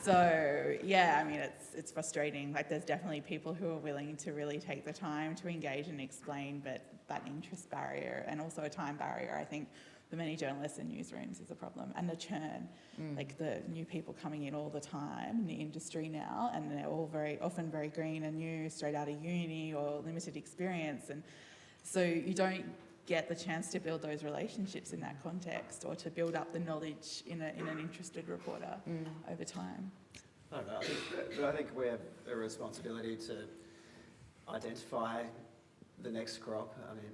So yeah, I mean, it's frustrating. Like, there's definitely people who are willing to really take the time to engage and explain, but that interest barrier and also a time barrier, I think, for many journalists and newsrooms is a problem. And the churn, like the new people coming in all the time in the industry now, and they're all often very green and new, straight out of uni or limited experience, and so you don't get the chance to build those relationships in that context, or to build up the knowledge in an interested reporter over time. I don't know, but I think we have a responsibility to identify the next crop. I mean,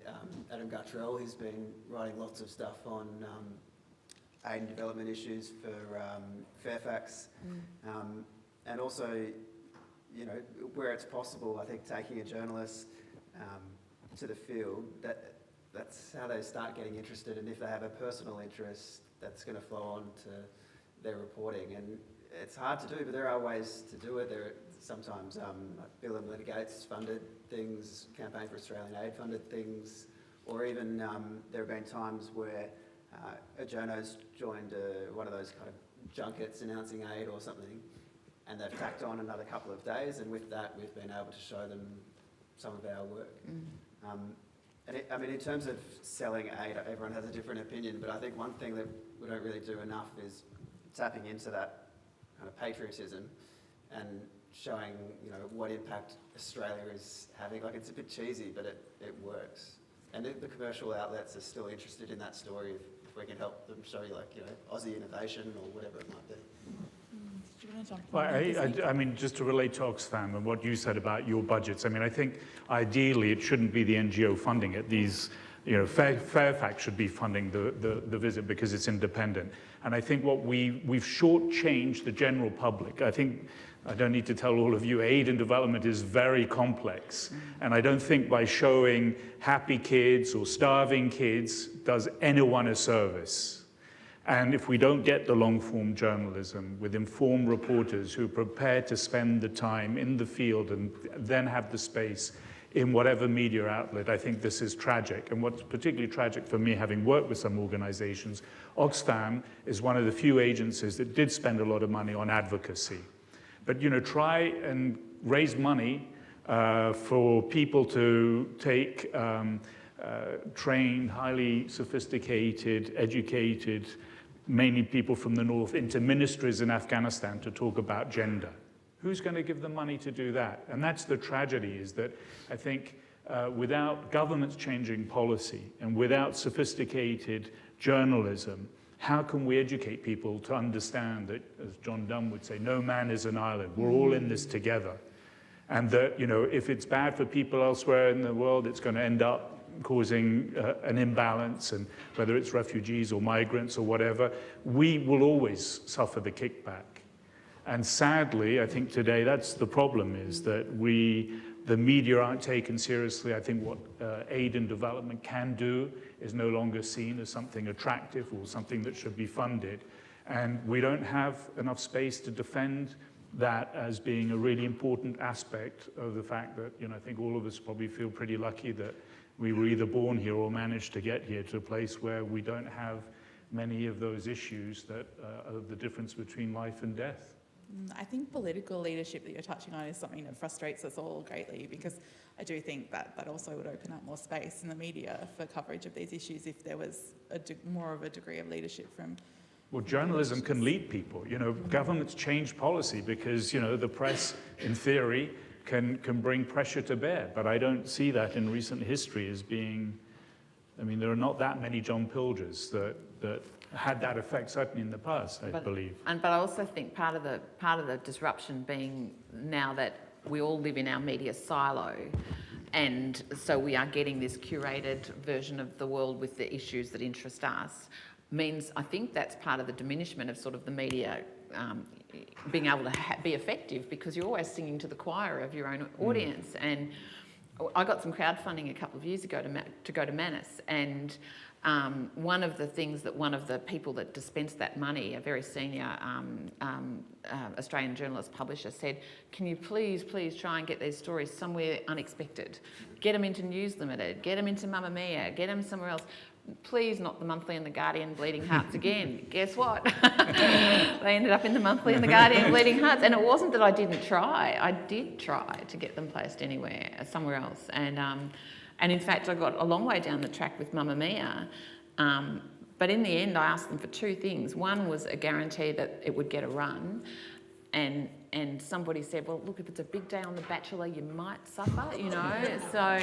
Adam Guttrell, he's been writing lots of stuff on aid and development issues for Fairfax, and also, you know, where it's possible, I think taking a journalist to the field, that's how they start getting interested, and if they have a personal interest, that's going to flow on to their reporting. And it's hard to do, but there are ways to do it. There are sometimes like Bill and Melinda Gates funded things, Campaign for Australian Aid funded things, or even there have been times where a journo's joined one of those kind of junkets announcing aid or something, and they've tacked on another couple of days, and with that we've been able to show them some of our work. I mean, in terms of selling aid, everyone has a different opinion, but I think one thing that we don't really do enough is tapping into that kind of patriotism and showing, you know, what impact Australia is having. Like, it's a bit cheesy, but it works. And the commercial outlets are still interested in that story if we can help them show you, like, you know, Aussie innovation or whatever it might be. Well, I mean, just to relate to Oxfam and what you said about your budgets, I mean, I think ideally it shouldn't be the NGO funding it. These, you know, Fairfax should be funding the visit because it's independent. And I think we've shortchanged the general public. I think, I don't need to tell all of you, aid and development is very complex. And I don't think by showing happy kids or starving kids does anyone a service. And if we don't get the long-form journalism with informed reporters who are prepared to spend the time in the field and then have the space in whatever media outlet, I think this is tragic. And what's particularly tragic for me, having worked with some organizations, Oxfam is one of the few agencies that did spend a lot of money on advocacy. But, you know, try and raise money for people to take trained, highly sophisticated, educated, mainly people from the north, into ministries in Afghanistan to talk about gender. Who's going to give them money to do that? And that's the tragedy, is that I think without governments changing policy and without sophisticated journalism, how can we educate people to understand that, as John Donne would say, no man is an island. We're all in this together. And that, you know, if it's bad for people elsewhere in the world, it's going to end up causing an imbalance, and whether it's refugees or migrants or whatever, we will always suffer the kickback. And sadly, I think today that's the problem, is that the media aren't taken seriously. I think what aid and development can do is no longer seen as something attractive or something that should be funded. And we don't have enough space to defend that as being a really important aspect of the fact that, you know, I think all of us probably feel pretty lucky that we were either born here or managed to get here to a place where we don't have many of those issues that are the difference between life and death. I think political leadership that you're touching on is something that frustrates us all greatly, because I do think that that also would open up more space in the media for coverage of these issues if there was more of a degree of leadership from... Well, journalism can lead people. You know, governments change policy because, you know, the press, in theory, can bring pressure to bear. But I don't see that in recent history as being... I mean, there are not that many John Pilgers that had that effect, certainly in the past, I believe. But I also think part of the disruption being now that we all live in our media silo, and so we are getting this curated version of the world with the issues that interest us, means I think that's part of the diminishment of sort of the media being able to be effective, because you're always singing to the choir of your own audience. And I got some crowdfunding a couple of years ago to go to Manus, and one of the things that one of the people that dispensed that money, a very senior Australian journalist publisher, said, can you please try and get these stories somewhere unexpected? Get them into News Limited, get them into Mamma Mia, get them somewhere else. Please not the Monthly and the Guardian Bleeding Hearts again. Guess what? They ended up in the Monthly and the Guardian Bleeding Hearts. And it wasn't that I didn't try. I did try to get them placed somewhere else. And in fact, I got a long way down the track with Mamma Mia. But in the end, I asked them for two things. One was a guarantee that it would get a run. And somebody said, well, look, if it's a big day on The Bachelor, you might suffer, you know. So,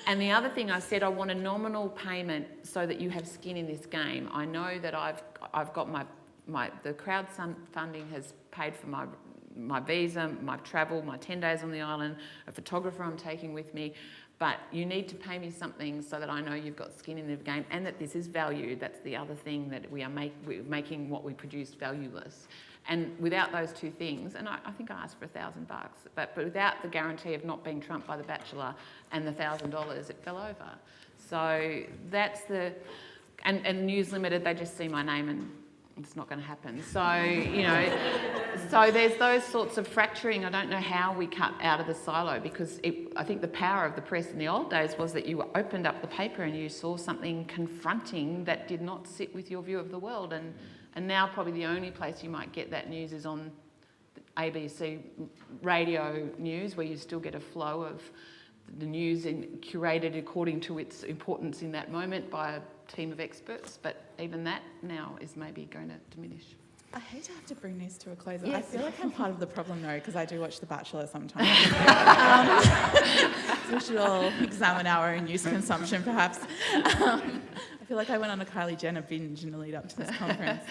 and the other thing I said, I want a nominal payment so that you have skin in this game. I know that I've got the crowdfunding has paid for my visa, my travel, my 10 days on the island, a photographer I'm taking with me. But you need to pay me something so that I know you've got skin in the game and that this is valued. That's the other thing, that we're making what we produce valueless. And without those two things, and I think I asked for $1,000, but without the guarantee of not being trumped by The Bachelor and the $1,000, it fell over. So that's and News Limited, they just see my name and it's not going to happen. So, you know, so there's those sorts of fracturing. I don't know how we cut out of the silo, because I think the power of the press in the old days was that you opened up the paper and you saw something confronting that did not sit with your view of the world. And now probably the only place you might get that news is on ABC radio news, where you still get a flow of the news curated according to its importance in that moment by a team of experts. But even that now is maybe going to diminish. I hate to have to bring this to a close. Yes. I feel like I'm part of the problem, though, because I do watch The Bachelor sometimes. So we should all examine our own news consumption, perhaps. I feel like I went on a Kylie Jenner binge in the lead up to this conference.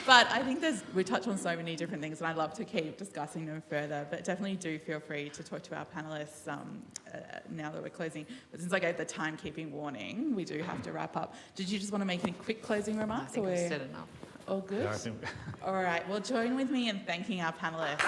But I think we touch on so many different things, and I'd love to keep discussing them further. But definitely do feel free to talk to our panellists now that we're closing. But since I gave the timekeeping warning, we do have to wrap up. Did you just want to make any quick closing remarks? I think I've said enough. All good? Yeah, All right, well, join with me in thanking our panellists.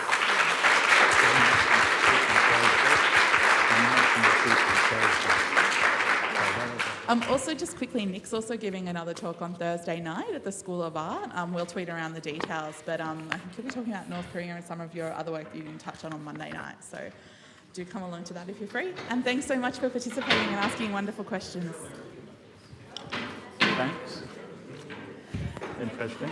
Also, just quickly, Nick's also giving another talk on Thursday night at the School of Art. We'll tweet around the details, but I think he'll be talking about North Korea and some of your other work that you can touch on Monday night. So do come along to that if you're free. And thanks so much for participating and asking wonderful questions. Thanks. Interesting.